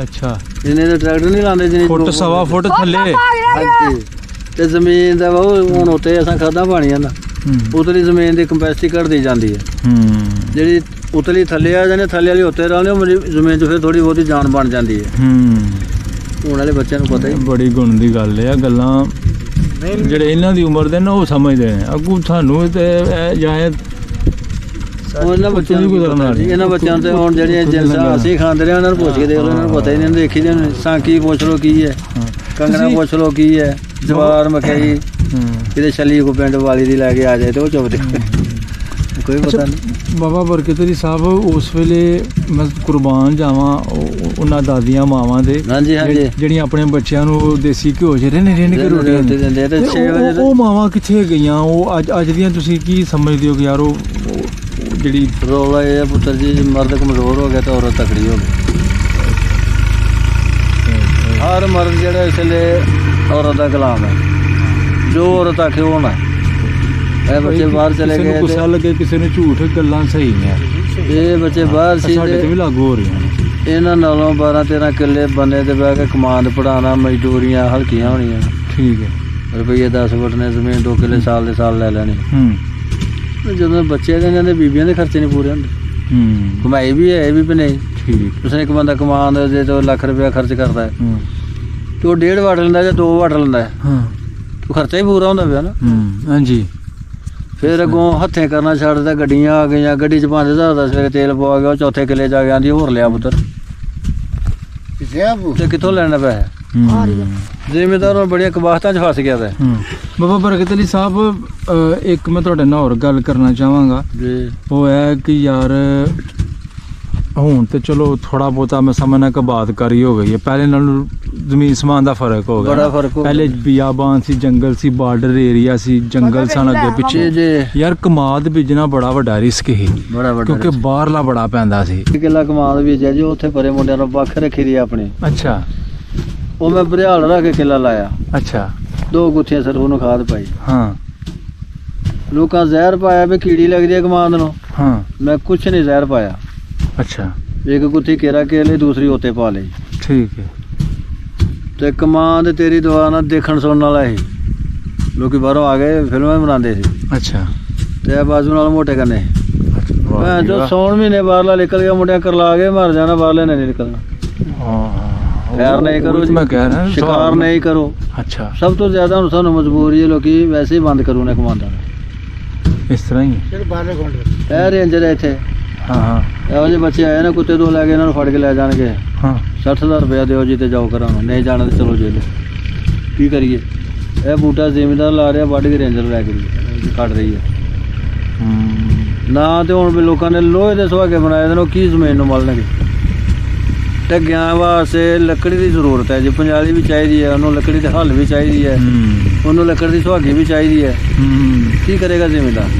Speaker 2: ਅੱਛਾ
Speaker 1: ਜਿਹਨੇ ਦੇ ਟਰੈਕਟਰ ਨਹੀਂ ਲਾਉਂਦੇ ਜਿਹਨੇ
Speaker 2: ਫੁੱਟ ਸਵਾ ਫੁੱਟ ਥੱਲੇ
Speaker 1: ਹਾਂਜੀ ਤੇ ਜ਼ਮੀਨ ਦਾ ਹੁਣ ਉੱਤੇ ਅਸਾਂ ਖਾਦਾਂ ਪਾਣੀਆਂ ਨਾ ਉਤਲੀ ਜ਼ਮੀਨ ਦੀ ਕੰਪੈਸਿਟੀ ਘਟਦੀ ਜਾਂਦੀ ਹੈ। ਜਿਹੜੀ ਉਤਲੀ ਥੱਲੇ ਆ ਜਾਂਦੇ ਥੱਲੇ ਵਾਲੀ ਉੱਤੇ ਰਹਿੰਦੇ ਉਹ ਜ਼ਮੀਨ 'ਚ ਫਿਰ ਥੋੜੀ ਬਹੁਤੀ ਜਾਨ ਬਣ ਜਾਂਦੀ ਹੈ। ਹੁਣ ਵਾਲੇ ਬੱਚਿਆਂ ਨੂੰ ਪਤਾ ਹੀ
Speaker 2: ਬੜੀ ਗੁਣ ਦੀ ਗੱਲ ਹੈ। ਗੱਲਾਂ ਜਿਹੜੇ ਇਹਨਾਂ ਦੀ ਉਮਰ ਦੇ ਨਾ ਉਹ ਸਮਝਦੇ ਨੇ, ਅੱਗੂ ਸਾਨੂੰ ਤੇ ਜਾਂ
Speaker 1: ਇਹਨਾਂ ਬੱਚਿਆਂ ਨੂੰ ਗੁਜ਼ਰਨਾ ਜੀ। ਇਹਨਾਂ ਬੱਚਿਆਂ ਤੇ ਹੁਣ ਜਿਹੜੀਆਂ ਜਿੰਸਾਂ ਅਸੀਂ ਖਾਂਦੇ ਰਹੇ ਉਹਨਾਂ ਨੂੰ ਪੁੱਛ ਕੇ ਦੇਖ ਲਓ, ਇਹਨਾਂ ਨੂੰ ਪਤਾ ਹੀ ਨਹੀਂ, ਦੇਖੀ ਦੇ ਸਾਂਕੀ ਪੁੱਛ ਲਓ ਕੀ ਹੈ, ਕੰਗਣਾ ਪੁੱਛ ਲਓ ਕੀ ਹੈ, ਜਵਾਰ ਮਕਈ ਕਿਤੇ ਛੱਲੀ ਕੋ ਪਿੰਡ ਵਾਲੀ ਦੀ ਲੈ ਕੇ ਆ ਜਾਏ ਤੇ ਉਹ ਚੁੱਪਦੇ ਕੋਈ ਪਤਾ ਨਹੀਂ।
Speaker 2: ਬਾਬਾ ਬਰਕਤ ਅਲੀ ਸਾਹਿਬ ਉਸ ਵੇਲੇ ਮੈਂ ਕੁਰਬਾਨ ਜਾਵਾਂ ਉਹਨਾਂ ਦਾਦੀਆਂ ਮਾਵਾਂ ਦੇ
Speaker 1: ਹਾਂਜੀ ਹਾਂਜੀ
Speaker 2: ਜਿਹੜੀਆਂ ਆਪਣੇ ਬੱਚਿਆਂ ਨੂੰ ਦੇਸੀ ਘਿਓ 'ਚ ਰਹਿਣ ਕੇ ਰੋਟੀਆਂ
Speaker 1: ਦਿੰਦੇ ਤੇ 6 ਵਜੇ
Speaker 2: ਉਹ ਮਾਵਾਂ ਕਿੱਥੇ ਗਈਆਂ? ਉਹ ਅੱਜ ਦੀਆਂ ਤੁਸੀਂ ਕੀ ਸਮਝਦੇ ਹੋ ਕਿ ਯਾਰ ਉਹ ਜਿਹੜੀ
Speaker 1: ਰੌਲਾ ਇਹ ਪੁੱਤਰ ਜੀ ਮਰਦ ਕਮਜ਼ੋਰ ਹੋ ਗਿਆ ਤਾਂ ਔਰਤ ਤਕੜੀ ਹੋ ਗਈ। ਹਰ ਮਰਦ ਜਿਹੜਾ ਇਸ ਵੇਲੇ ਔਰਤ ਦਾ ਗੁਲਾਮ ਹੈ, ਜੋ ਔਰਤ ਆਖੇ ਉਹ ਨਾ। ਇਹ ਬੱਚੇ ਬਾਹਰ ਚਲੇ ਗਏ,
Speaker 2: ਗੁੱਸਾ ਲੱਗੇ ਕਿਸੇ ਨੂੰ ਝੂਠ ਗੱਲਾਂ ਸਹੀ ਨੇ,
Speaker 1: ਇਹ ਬੱਚੇ ਬਾਹਰ ਸੀ
Speaker 2: ਸਾਡੇ ਤੇ ਵੀ ਲਾਗੂ ਹੋ ਰਹੀਆਂ ਨੇ।
Speaker 1: ਇਹਨਾਂ ਨਾਲੋਂ 12-13 ਕਿੱਲੇ ਬੰਨੇ ਤੇ ਬਹਿ ਕੇ ਕਮਾਂਡ ਪੜਾਉਣਾ, ਮਜ਼ਦੂਰੀਆਂ ਹਲਕੀਆਂ ਹੋਣੀਆਂ।
Speaker 2: ਠੀਕ ਹੈ,
Speaker 1: ਰੁਪਈਏ 10 ਫੁੱਟ ਨੇ ਜ਼ਮੀਨ 2 ਕਿੱਲੇ ਸਾਲ ਦੇ ਸਾਲ ਲੈ ਲੈਣੀ। ਜਦੋਂ ਬੱਚੇ ਦੇ ਜਾਂਦੇ ਬੀਬੀਆਂ ਦੇ ਖਰਚੇ ਨਹੀਂ ਪੂਰੇ ਹੁੰਦੇ। ਕਮਾਈ ਵੀ ਹੈ ਇਹ ਵੀ ਨਹੀਂ।
Speaker 2: ਠੀਕ
Speaker 1: ਉਸਨੇ ਇੱਕ ਬੰਦਾ ਕਮਾਉਂਦਾ ਜੇ ਤੋਂ ਲੱਖ ਰੁਪਇਆ ਖਰਚ ਕਰਦਾ ਹੈ ਤੇ ਉਹ 1.5 ਵਾਟ ਲੈਂਦਾ ਜਾਂ 2 ਵਾਟ ਲੈਂਦਾ ਹੈ, ਉਹ ਖਰਚਾ ਹੀ ਪੂਰਾ ਹੁੰਦਾ ਪਿਆ ਨਾ।
Speaker 2: ਹਾਂਜੀ
Speaker 1: ਫਿਰ ਅੱਗੋਂ ਹੱਥੇਂ ਕਰਨਾ ਛੱਡਦਾ, ਗੱਡੀਆਂ ਆ ਗਈਆਂ, ਗੱਡੀ 'ਚ 5000 ਦਾ ਸਵੇਰੇ ਤੇਲ ਪਵਾ ਗਿਆ, ਉਹ ਚੌਥੇ ਕਿੱਲੇ ਜਾ ਕੇ ਆਂਦੀ ਹੋਰ ਲਿਆ ਪੁੱਤਰ ਤੇ ਕਿੱਥੋਂ ਲੈਣਾ ਪੈਸੇ? ਜ਼ਿਮੀਦਾਰ ਨੂੰ ਬੜੀਆਂ ਕਬਾਹਤਾਂ 'ਚ ਫਸ ਗਿਆ ਤਾਂ।
Speaker 2: ਬਾਬਾ ਬਰਕਤ ਅਲੀ ਸਾਹਿਬ ਇੱਕ ਮੈਂ ਤੁਹਾਡੇ ਨਾਲ ਹੋਰ ਗੱਲ ਕਰਨਾ ਚਾਹਾਂਗਾ
Speaker 1: ਜੀ।
Speaker 2: ਉਹ ਹੈ ਕਿ ਯਾਰ ਹੁਣ ਤੇ ਚਲੋ ਥੋੜਾ ਬਹੁਤਾ ਮੈਂ ਸਮਝਣਾ ਕਿ ਬਾਤਕਾਰੀ ਹੋ ਗਈ ਹੈ, ਪਹਿਲੇ ਨਾਲੋਂ ਜ਼ਮੀਨ ਸਮਾਨ ਦਾ ਫਰਕ ਹੋ ਗਿਆ,
Speaker 1: ਬੜਾ ਫਰਕ ਹੋ ਗਿਆ।
Speaker 2: ਪਹਿਲੇ ਬਿਆਬਾਨ ਸੀ, ਜੰਗਲ ਸੀ, ਬਾਰਡਰ ਏਰੀਆ ਸੀ, ਜੰਗਲ ਸਨ ਅੱਗੇ ਪਿੱਛੇ। ਯਾਰ ਕਮਾਦ ਬੀਜਣਾ ਬੜਾ ਵੱਡਾ ਰਿਸਕ ਸੀ,
Speaker 1: ਬੜਾ ਵੱਡਾ
Speaker 2: ਕਿਉਂਕਿ ਬਾਹਰਲਾ ਬੜਾ ਪੈਂਦਾ ਸੀ।
Speaker 1: ਕਿੱਲਾ ਕਮਾਦ ਬੀਜਿਆ ਜੀ, ਉੱਥੇ ਪਰੇ ਮੁੰਡਿਆਂ ਨੂੰ ਵੱਖ ਰੱਖੀ ਦੀ ਆਪਣੀ।
Speaker 2: ਅੱਛਾ
Speaker 1: ਉਹ ਮੈਂ ਬਰਿਆਲ ਰੱਖ ਕੇ ਕਿੱਲਾ ਲਾਇਆ,
Speaker 2: ਅੱਛਾ
Speaker 1: 2 ਗੁੱਥੀਆਂ ਸਰੋਂ ਨੂੰ ਖਾਦ ਪਾਈ।
Speaker 2: ਹਾਂ
Speaker 1: ਲੋਕਾਂ ਜ਼ਹਿਰ ਪਾਇਆ ਵੀ ਕੀੜੀ ਲੱਗਦੀ ਹੈ ਕਮਾਦ ਨੂੰ,
Speaker 2: ਹਾਂ
Speaker 1: ਮੈਂ ਕੁਛ ਨਹੀਂ ਜ਼ਹਿਰ ਪਾਇਆ।
Speaker 2: ਅੱਛਾ
Speaker 1: 1 ਗੁੱਥੀ ਕੇਰਾ ਕੇ ਲਈ, ਦੂਸਰੀ ਉੱਤੇ ਪਾ ਲਈ
Speaker 2: ਠੀਕ ਹੈ।
Speaker 1: ਤੇ ਕਮਾਦ ਤੇਰੀ ਦੁਆ ਨਾਲ ਦੇਖਣ ਸੁਣਨ ਵਾਲਾ ਸੀ। ਲੋਕੀ ਬਾਹਰੋਂ ਆ ਗਏ ਫਿਲਮਾਂ ਬਣਾਉਂਦੇ ਸੀ
Speaker 2: ਅੱਛਾ
Speaker 1: ਤੇ ਇਹ ਬਾਜੂ ਨਾਲ ਮੋਟੇ ਕਰਨੇ। ਮੈਂ ਜੋ ਸੌਣ ਮਹੀਨੇ ਬਾਹਰਲਾ ਨਿਕਲ ਗਿਆ, ਮੁੰਡਿਆਂ ਕਰਲਾ ਕੇ ਮਰ ਜਾਣਾ, ਬਾਹਰਲੇ ਨੇ ਨਹੀਂ ਨਿਕਲਣਾ। ਖੈਰ ਨਹੀਂ ਕਰੋ ਜੀ,
Speaker 2: ਮੈਂ ਕਹਿ ਰਿਹਾ
Speaker 1: ਸ਼ਿਕਾਰ ਨਹੀਂ ਕਰੋ।
Speaker 2: ਅੱਛਾ
Speaker 1: ਸਭ ਤੋਂ ਜ਼ਿਆਦਾ ਹੁਣ ਸਾਨੂੰ ਮਜਬੂਰੀ ਹੈ, ਲੋਕੀ ਵੈਸੇ ਹੀ ਬੰਦ ਕਰੂ ਨੇ ਕਮਾਂਦਾ।
Speaker 2: ਇਸ ਤਰ੍ਹਾਂ ਹੀ
Speaker 1: ਇਹ ਰੇਂਜਰ ਹੈ ਇੱਥੇ,
Speaker 2: ਹਾਂ
Speaker 1: ਇਹੋ ਜਿਹੇ ਬੱਚੇ ਆਏ ਨਾ ਕੁੱਤੇ ਤੋਂ ਲੈ ਕੇ ਇਹਨਾਂ ਨੂੰ ਫੜ ਕੇ ਲੈ ਜਾਣਗੇ।
Speaker 2: ਹਾਂ
Speaker 1: 60,000 ਰੁਪਇਆ ਦਿਓ ਜੀ ਤੇ ਜਾਓ ਘਰਾਂ ਨੂੰ, ਨਹੀਂ ਜਾਣਾ ਤੇ ਚਲੋ ਜੇਲ੍ਹ। ਕੀ ਕਰੀਏ? ਇਹ ਬੂਟਾ ਜ਼ਿਮੀਂਦਾਰ ਲਾ ਰਿਹਾ, ਵੱਢ ਕੇ ਰੇਂਜਰ ਲੈ ਕੇ ਕੱਢ ਰਹੀ ਹੈ ਨਾ। ਤੇ ਹੁਣ ਵੀ ਲੋਕਾਂ ਨੇ ਲੋਹੇ ਦੇ ਸੁਹਾਗੇ ਬਣਾਏ ਦੇ ਨੇ, ਉਹ ਕੀ ਜ਼ਮੀਨ ਨੂੰ ਮਲਣਗੇ? ਢੱਗਿਆਂ ਵਾਸਤੇ ਲੱਕੜੀ ਦੀ ਜ਼ਰੂਰਤ ਹੈ ਜੀ, ਪੰਜਾਲੀ ਵੀ ਚਾਹੀਦੀ ਹੈ ਉਹਨੂੰ, ਲੱਕੜੀ ਦੇ ਹੱਲ ਵੀ ਚਾਹੀਦੀ ਹੈ ਉਹਨੂੰ, ਲੱਕੜੀ ਦੀ ਸੁਹਾਗੀ ਵੀ ਚਾਹੀਦੀ ਹੈ। ਕੀ ਕਰੇਗਾ ਜ਼ਿਮੀਂਦਾਰ?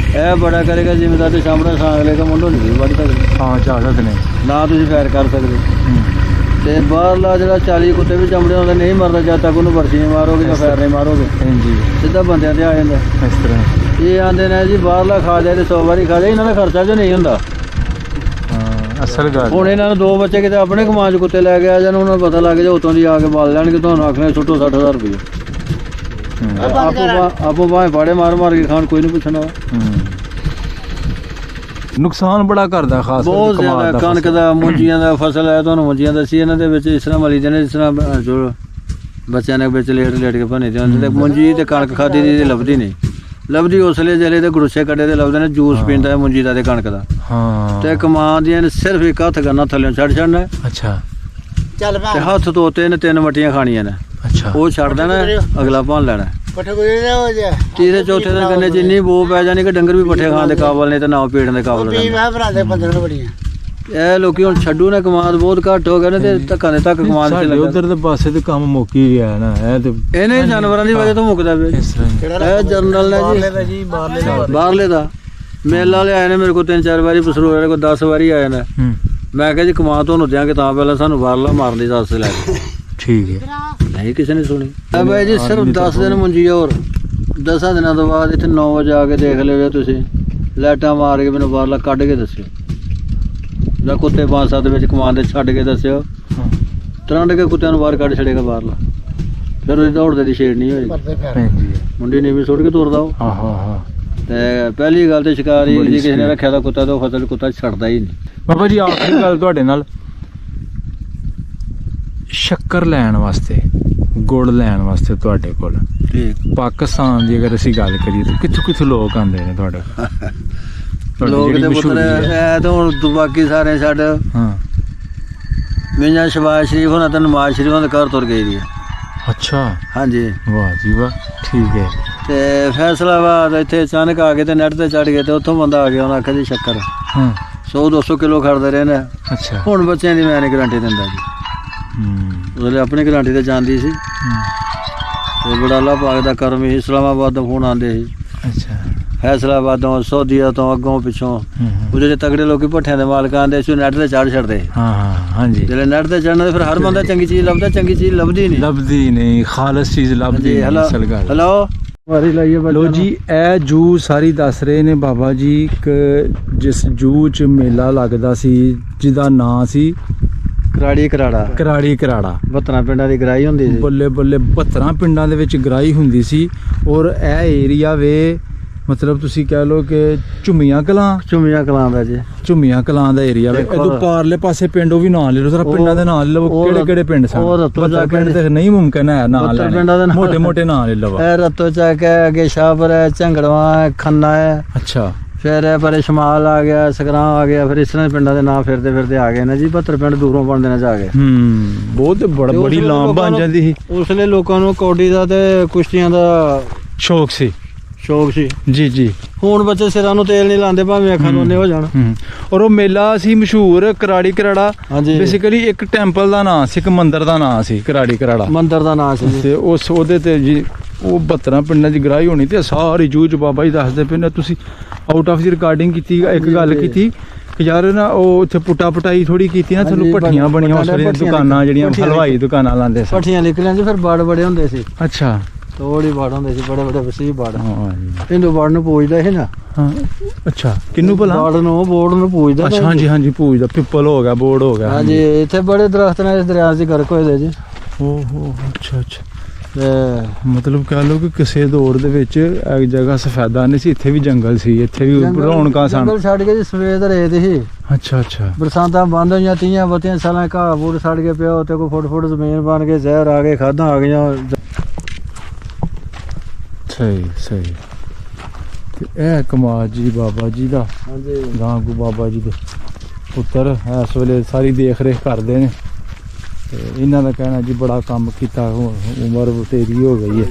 Speaker 1: ਇਹ ਬੜਾ ਕਰੇਗਾ ਜ਼ਿਮੀਂਦਾਰ ਤੇ ਸਾਹਮਣੇ ਸਾਂਗ ਲੇਗਾ, ਮੁੰਡੋ ਨਹੀਂ ਵੱਢ ਸਕਦੇ।
Speaker 2: ਹਾਂ ਇਜਾਜ਼ਤ ਨਹੀਂ
Speaker 1: ਨਾ ਤੁਸੀਂ ਫੈਰ ਕਰ ਸਕਦੇ। ਤੇ ਬਾਹਰਲਾ ਜਿਹੜਾ 40 ਕੁੱਤੇ ਵੀ ਚਮੜੇ ਹੁੰਦੇ ਨਹੀਂ ਮਰਦਾ ਜਦ ਤੱਕ ਉਹਨੂੰ ਵਰਦੀ ਨਹੀਂ ਮਾਰੋਗੇ ਜਾਂ ਫੈਰ ਨਹੀਂ ਮਾਰੋਗੇ।
Speaker 2: ਹਾਂਜੀ
Speaker 1: ਸਿੱਧਾ ਬੰਦਿਆਂ ਤੇ ਆ ਜਾਂਦਾ
Speaker 2: ਇਸ ਤਰ੍ਹਾਂ।
Speaker 1: ਇਹ ਆਂਦੇ ਨੇ ਜੀ ਬਾਹਰਲਾ ਖਾ ਜਾਏ ਤੇ 100 ਵਾਰੀ ਖਾ ਜਾਏ, ਇਹਨਾਂ ਦਾ ਖਰਚਾ ਜੋ ਨਹੀਂ ਹੁੰਦਾ।
Speaker 2: ਅਸਲ ਗੱਲ
Speaker 1: ਹੁਣ ਇਹਨਾਂ ਨੂੰ 2 ਬੱਚੇ ਕਿਤੇ ਆਪਣੇ ਕਮਾਂ 'ਚ ਕੁੱਤੇ ਲੈ ਕੇ ਆ ਜਾਣ, ਉਹਨਾਂ ਨੂੰ ਪਤਾ ਲੱਗ ਜਾ ਉਤੋਂ ਦੀ ਆ ਕੇ ਬਾਲ ਲੈਣਗੇ, ਤੁਹਾਨੂੰ ਆਖਣੇ ਸੁੱਟੋ 60,000 ਰੁਪਏ। ਆਪੋ ਭਾਵੇਂ ਫਾੜੇ ਮਾਰ ਕੇ ਖਾਣ, ਕੋਈ ਨਹੀਂ ਪੁੱਛਣਾ।
Speaker 2: ਨੁਕਸਾਨ ਬੜਾ ਕਰਦਾ, ਖਾਸ
Speaker 1: ਬਹੁਤ ਜ਼ਿਆਦਾ। ਕਣਕ ਦਾ, ਮੁੰਜੀਆਂ ਦਾ ਫਸਲ ਹੈ, ਤੁਹਾਨੂੰ ਮੁੰਜੀਆਂ ਦੱਸੀ ਇਹਨਾਂ ਦੇ ਵਿੱਚ ਇਸ ਤਰ੍ਹਾਂ ਮਲੀ ਦੇ ਨੇ ਜਿਸ ਤਰ੍ਹਾਂ ਜੋ ਬੱਚਿਆਂ ਨੇ ਵਿੱਚ ਲੇਟ ਕੇ ਭੰਨੇ ਦੇ ਹੁੰਦੇ, ਤੇ ਮੁੰਜੀ ਤੇ ਕਣਕ ਖਾਦੀ ਦੀ ਲੱਭਦੀ ਨਹੀਂ। ਲੱਭਦੀ ਉਸਲੇ ਜਿਹੜੇ ਤੇ ਗੜੂਸੇ ਕੱਢੇ ਤੇ ਲੱਭਦੇ ਨੇ ਜੂਸ ਪੀਂਦਾ ਹੈ ਮੁੰਜੀ ਦਾ ਤੇ ਕਣਕ ਦਾ
Speaker 2: ਹਾਂ
Speaker 1: ਤੇ ਕਮਾਨ ਦੀਆਂ ਨੇ ਸਿਰਫ ਇੱਕ ਹੱਥ ਕਰਨਾ ਥੱਲੇ ਛੱਡ ਛੱਡਣਾ
Speaker 2: ਅੱਛਾ
Speaker 3: ਚੱਲ
Speaker 1: ਤੇ ਹੱਥ ਧੋਤੇ ਨੇ 3 ਮੱਟੀਆਂ ਖਾਣੀਆਂ ਨੇ
Speaker 2: ਅੱਛਾ
Speaker 1: ਉਹ ਛੱਡ ਦੇਣਾ ਅਗਲਾ ਭਾਂ ਲੈਣਾ
Speaker 3: ਪੱਠੇ ਗੁਜਰੇ ਹੋ ਜਾ
Speaker 1: ਤੀਸਰੇ ਚੌਥੇ ਦਿਨ ਗੰਨੇ ਜਿੰਨੀ ਬੋ ਪੈ ਜਾਣੀ ਕਿ ਡੰਗਰ ਵੀ ਪੱਠੇ ਖਾਣ ਦੇ ਕਾਬਲ ਨੇ ਤੇ ਨਾ ਪੇੜਨ ਦੇ ਕਾਬਲ ਨੇ
Speaker 3: ਮੈਂ ਭਰਾ ਦੇ 15 ਬੜੀਆਂ
Speaker 1: ਇਹ ਲੋਕੀ ਹੁਣ ਛੱਡੂ ਨੇ ਕਮਾਦ ਬਹੁਤ ਘੱਟ ਹੋ ਗਏ ਨੇ ਤੇ ਧੱਕਾਂ ਦੇ ਤੱਕ ਕਮਾਦ ਤੇ
Speaker 2: ਸਾਡੇ
Speaker 1: ਲੱਗਾ
Speaker 2: ਉਧਰ ਦੇ ਪਾਸੇ ਤੇ ਕੰਮ ਮੁੱਕ ਹੀ ਗਿਆ ਨਾ ਇਹ ਤੇ
Speaker 1: ਇਹਨੇ ਜਾਨਵਰਾਂ ਦੀ ਵਜ੍ਹਾ ਤੋਂ ਮੁੱਕਦਾ ਪਿਆ
Speaker 2: ਇਸ ਤਰ੍ਹਾਂ
Speaker 1: ਇਹ ਜਰਨਲ ਨੇ ਜੀ ਬਾਹਰਲੇ ਦਾ ਮੇਲ ਵਾਲੇ ਆਏ ਨੇ ਮੇਰੇ ਕੋਲ 3-4 ਵਾਰੀ ਪਸਰੋੜੇ ਕੋਲ 10 ਵਾਰੀ ਆਏ ਨੇ
Speaker 2: ਹੂੰ
Speaker 1: ਮੈਂ ਕਿਹਾ ਜੀ ਕਮਾਦ ਤੁਹਾਨੂੰ ਦਿਆਂਗੇ ਤਾਂ ਪਹਿਲਾਂ ਸਾਨੂੰ ਬਾਹਰਲਾ ਮਾਰਨ ਦੀ ਦੱਸ ਲੈ ਕੇ
Speaker 2: ਠੀਕ ਹੈ
Speaker 1: ਨਹੀਂ ਕਿਸੇ ਨੇ ਸੁਣੀ ਆ ਬਾਈ ਜੀ ਸਿਰਫ 10 ਦਿਨ ਮੁੰਜੀ ਹੋਰ 10 ਦਿਨਾਂ ਤੋਂ ਬਾਅਦ ਇੱਥੇ 9 ਵਜੇ ਆ ਕੇ ਦੇਖ ਲਿਓ ਤੁਸੀਂ ਲਾਈਟਾਂ ਮਾਰ ਕੇ ਮੈਨੂੰ ਬਾਹਰਲਾ ਕੱਢ ਕੇ ਦੱਸਿਓ ਜਾਂ ਕੁੱਤੇ 5-7 ਵਿੱਚ ਕਮਾਨ ਦੇ ਛੱਡ ਕੇ ਦੱਸਿਓ ਤਰੰਡ ਕੇ ਕੁੱਤਿਆਂ ਨੂੰ ਬਾਹਰ ਕੱਢ ਛੜੇਗਾ ਬਾਹਰਲਾ ਫਿਰ ਉਹਦੀ ਦੌੜਦੇ ਦੀ ਛੇੜ ਨਹੀਂ ਹੋਈ ਮੁੰਡੀ ਨੇ ਵੀ ਸੁੱਟ ਕੇ ਤੁਰਦਾ ਉਹ
Speaker 2: ਹਾਂ ਹਾਂ ਹਾਂ
Speaker 1: ਤੇ ਪਹਿਲੀ ਗੱਲ ਤੇ ਸ਼ਿਕਾਰੀ ਜੀ ਕਿਸੇ ਨੇ ਰੱਖਿਆ ਤਾਂ ਕੁੱਤਾ ਤਾਂ ਫਸਲ ਕੁੱਤਾ ਛੱਡਦਾ ਹੀ ਨਹੀਂ
Speaker 2: ਬਾਬਾ ਜੀ ਆਖਰੀ ਗੱਲ ਤੁਹਾਡੇ ਨਾਲ ਸ਼ੱਕਰ ਲੈਣ ਵਾਸਤੇ ਗੁੜ ਲੈਣ ਵਾਸਤੇ ਤੁਹਾਡੇ ਕੋਲ
Speaker 1: ਠੀਕ
Speaker 2: ਪਾਕਿਸਤਾਨ ਦੀ ਅਗਰ ਅਸੀਂ ਗੱਲ ਕਰੀਏ ਤਾਂ ਕਿੱਥੋਂ ਲੋਕ ਆਉਂਦੇ ਨੇ ਤੁਹਾਡੇ ਕੋਲ
Speaker 1: ਲੋਕ ਦੇ ਪੁੱਤਰ ਇਹ ਤਾਂ ਹੁਣ ਬਾਕੀ ਸਾਰੇ ਛੱਡ
Speaker 2: ਹਾਂ
Speaker 1: ਮੀਆਂ ਸ਼ਬਾਜ਼ ਸ਼ਰੀਫ ਹੋਣਾ ਤਾਂ ਨਵਾਜ਼ ਸ਼ਰੀਫ ਉਹਨਾਂ ਦੇ ਘਰ ਤੁਰ ਗਈ ਦੀ ਹੈ
Speaker 2: ਅੱਛਾ
Speaker 1: ਹਾਂਜੀ
Speaker 2: ਵਾਹ ਜੀ ਵਾਹ ਠੀਕ ਹੈ
Speaker 1: ਤੇ ਫੈਸਲਾਬਾਦ ਇੱਥੇ ਅਚਾਨਕ ਆ ਗਏ ਤੇ ਨੈਟ ਤੇ ਚੜ ਗਏ ਤੇ ਉੱਥੋਂ ਬੰਦਾ ਆ ਗਿਆ ਉਹਨਾਂ ਆਖਿਆ ਜੀ ਸ਼ੱਕਰ
Speaker 2: ਹਾਂ
Speaker 1: 100-200 ਕਿਲੋ ਖੜਦੇ ਰਹੇ ਨੇ
Speaker 2: ਅੱਛਾ
Speaker 1: ਹੁਣ ਬੱਚਿਆਂ ਦੀ ਮੈਂ ਨਹੀਂ ਗਰੰਟੀ ਦਿੰਦਾ ਜੀ ਉਹਦੇ ਆਪਣੀ ਗਰੰਟੀ ਤੇ ਜਾਂਦੀ ਸੀ ਤੇ ਬੜਾਲਾ ਪਾਕ ਦਾ ਕਰਮ ਹੀ ਇਸਲਾਮਾਬਾਦ ਤੋਂ ਫੋਨ ਆਉਂਦੇ ਸੀ
Speaker 2: ਅੱਛਾ
Speaker 1: ਫੈਸਲਾਬਾਦੋਂ ਸੌਦੀਆ ਤੋਂ ਅੱਗੋਂ ਪਿੱਛੋਂ ਉਹ ਜਿਹੜੇ ਤਗੜੇ ਲੋਕੀ ਭੱਠਿਆਂ ਦੇ ਮਾਲਕ ਆਉਂਦੇ ਸੀ ਉਹ ਨੈਟ ਤੇ ਚੜ ਛੱਡਦੇ
Speaker 2: ਹਾਂ ਹਾਂ ਹਾਂਜੀ
Speaker 1: ਜਿਹੜੇ ਨੈਟ ਤੇ ਚੜਨਾ ਫਿਰ ਹਰ ਬੰਦਾ ਚੰਗੀ ਚੀਜ਼ ਲੱਭਦਾ ਚੰਗੀ ਚੀਜ਼ ਲੱਭਦੀ ਨਹੀਂ
Speaker 2: ਲੱਭਦੀ ਨਹੀਂ ਖਾਲਸ ਚੀਜ਼ ਲੱਭਦੀ ਨਹੀਂ ਅਸਲ ਗੱਲ
Speaker 1: ਹੈਲੋ ਵਾਰੀ ਲਾਈਏ
Speaker 2: ਲੋ ਜੀ ਇਹ ਜੂ ਸਾਰੀ ਦੱਸ ਰਹੇ ਨੇ ਬਾਬਾ ਜੀ ਜਿਸ ਜੂ ਚ ਮੇਲਾ ਲੱਗਦਾ ਸੀ ਜਿਹਦਾ ਨਾਂ ਸੀ
Speaker 1: ਕਰਾੜੀ
Speaker 2: ਕਰਾੜਾ
Speaker 1: 72 ਪਿੰਡਾਂ ਦੀ ਗਰਾਈ ਹੁੰਦੀ ਸੀ
Speaker 2: ਬੱਲੇ ਬੱਲੇ 72 ਪਿੰਡਾਂ ਦੇ ਵਿੱਚ ਗਰਾਈ ਹੁੰਦੀ ਸੀ ਔਰ ਇਹ ਏਰੀਆ ਵੇ ਮਤਲਬ ਤੁਸੀਂ ਕਹਿ ਲਓ ਕਿ ਝੁੰਮੀਆਂ ਕਲਾਂ ਦਾ ਏਰੀਆ ਵੇ ਇਹਦੋਂ ਪਾਰਲੇ ਪਾਸੇ ਪਿੰਡ ਉਹ ਵੀ ਨਾਂ ਲੈ ਲਓ ਜ਼ਰਾ ਪਿੰਡਾਂ ਦੇ ਨਾਂ ਲੈ ਲਓ ਕਿਹੜੇ ਪਿੰਡ ਸਨ
Speaker 1: ਉਹ ਰਤੋ ਜਾ
Speaker 2: ਪਿੰਡ ਤੇ ਨਹੀਂ ਮੁਮਕਿਨ ਹੈ ਨਾਂ ਲੈਣਾ ਮੋਟੇ ਨਾਂ ਲੈ ਲਓ
Speaker 1: ਇਹ ਰਤੋ ਚੱਕ ਹੈ ਅੱਗੇ ਸ਼ਾਹਪੁਰ ਹੈ ਝੰਗੜਵਾ ਹੈ ਖੰਨਾ ਹੈ
Speaker 2: ਅੱਛਾ
Speaker 1: ਫਿਰ ਇਹ ਪਰੇ ਸ਼ਮਾਲ ਆ ਗਿਆ ਸਕਰਾਂ ਆ ਗਿਆ ਫਿਰ ਇਸ ਤਰ੍ਹਾਂ ਪਿੰਡਾਂ ਦੇ ਨਾਂ ਫਿਰਦੇ ਆ ਗਏ ਨੇ ਜੀ 72 ਪਿੰਡ ਦੂਰੋਂ ਬਣਦੇ ਨੇ ਜਾ ਕੇ
Speaker 2: ਬਹੁਤ ਬੜੀ ਲਾਂਭ ਬਣ ਜਾਂਦੀ ਸੀ
Speaker 1: ਉਸਲੇ ਲੋਕਾਂ ਨੂੰ ਕੌਡੀ ਦਾ ਤੇ ਕੁਸ਼ਤੀਆਂ ਦਾ
Speaker 2: ਸ਼ੌਕ ਸੀ ਜੀ
Speaker 1: ਹੁਣ ਬੱਚੇ ਸਿਰਾਂ ਨੂੰ ਤੇਲ ਨਹੀਂ ਲਾਉਂਦੇ ਭਾਵੇਂ ਅੱਖਾਂ ਨੂੰ ਉਹਨੇ ਹੋ ਜਾਣ
Speaker 2: ਔਰ ਉਹ ਮੇਲਾ ਸੀ ਮਸ਼ਹੂਰ ਕਰਾੜਾ ਬੇਸਿਕਲੀ ਇੱਕ ਟੈਂਪਲ ਦਾ ਨਾਂ ਸੀ ਇੱਕ ਮੰਦਿਰ ਦਾ ਨਾਂ ਸੀ ਕਰਾੜਾ
Speaker 1: ਮੰਦਿਰ ਦਾ ਨਾਂ ਸੀ
Speaker 2: ਤੇ ਉਸ ਉਹਦੇ ਤੇ ਜੀ ਉਹ 72 ਪਿੰਡਾਂ ਦੀ ਗਰਾਈ ਹੋਣੀ ਤੇ ਸਾਰੀ ਜੂਝ ਬਾਬਾ ਜੀ ਦੱਸਦੇ ਪਏ ਨੇ ਤੁਸੀਂ ਆਊਟ ਆਫ ਦੀ ਰਿਕਾਰਡਿੰਗ ਕੀਤੀ ਇੱਕ ਗੱਲ ਕੀਤੀ ਕਿ ਯਾਰ ਨਾ ਉਹ ਉੱਥੇ ਪਟਾਈ ਥੋੜੀ ਕੀਤੀ ਨਾ ਤੁਹਾਨੂੰ ਭੱਠੀਆਂ ਬਣੀਆਂ ਉਸ ਵੇਲੇ ਦੁਕਾਨਾਂ ਜਿਹੜੀਆਂ ਹਲਵਾਈ ਦੁਕਾਨਾਂ ਲਾਉਂਦੇ ਸੀ
Speaker 1: ਭੱਠੀਆਂ ਨਿਕਲੀਆਂ ਜੀ ਫਿਰ ਬਾੜ ਬੜੇ ਹੁੰਦੇ ਸੀ
Speaker 2: ਅੱਛਾ
Speaker 1: ਥੋੜੀ ਬਾੜ ਹੁੰਦੇ ਸੀ ਬੜੇ ਵਸੀਹ ਬਾੜ ਇਹਨੂੰ ਬਾੜ ਨੂੰ ਪੂਜਦਾ ਸੀ ਨਾ
Speaker 2: ਹਾਂ ਅੱਛਾ ਕਿੰਨੂੰ ਭਲਾ
Speaker 1: ਬਾੜ ਨੂੰ ਬੋਰਡ ਨੂੰ ਪੂਜਦਾ
Speaker 2: ਅੱਛਾ ਹਾਂਜੀ ਪੂਜਦਾ ਪਿੱਪਲ ਹੋ ਗਿਆ ਬੋਰਡ ਹੋ ਗਿਆ
Speaker 1: ਹਾਂਜੀ ਇੱਥੇ ਬੜੇ ਦਰਖਤ ਨੇ ਇਸ ਦਰਿਆ 'ਚ ਗਰਕ ਹੋਏ ਦੇ ਜੀ
Speaker 2: ਓਹੋ ਅੱਛਾ ਮਤਲਬ ਕਹਿ ਲਓ ਕਿ ਕਿਸੇ ਦੌਰ ਦੇ ਵਿੱਚ ਇੱਕ ਜਗ੍ਹਾ ਸਫੈਦਾ ਨਹੀਂ ਸੀ ਇੱਥੇ ਵੀ ਜੰਗਲ ਸੀ ਇੱਥੇ ਵੀ ਰੌਣਕਾਂ ਸਨ
Speaker 1: ਜੰਗਲ ਛੱਡ ਕੇ ਜੀ ਸਵੇਦ ਰੇਤ ਸੀ
Speaker 2: ਅੱਛਾ
Speaker 1: ਬਰਸਾਤਾਂ ਬੰਦ ਹੋਈਆਂ 30-32 ਸਾਲਾਂ ਘਾਹ ਬੂਟ ਛੱਡ ਕੇ ਪਿਆ ਉੱਤੇ ਕੋਈ ਫੁੱਟ ਜ਼ਮੀਨ ਬਣ ਕੇ ਜ਼ਹਿਰ ਆ ਗਏ ਖਾਦਾਂ ਆ ਗਈਆਂ
Speaker 2: ਸਹੀ ਤੇ ਇਹ ਕਮਾਲ ਜੀ ਬਾਬਾ ਜੀ ਦਾ
Speaker 1: ਹਾਂਜੀ
Speaker 2: ਗਾਂਗੂ ਬਾਬਾ ਜੀ ਦੇ ਪੁੱਤਰ ਇਸ ਵੇਲੇ ਸਾਰੀ ਦੇਖ ਰੇਖ ਕਰਦੇ ਨੇ ਤੇ ਇਹਨਾਂ ਦਾ ਕਹਿਣਾ ਜੀ ਬੜਾ ਕੰਮ ਕੀਤਾ ਉਮਰ ਬਤੇਰੀ ਹੋ ਗਈ ਹੈ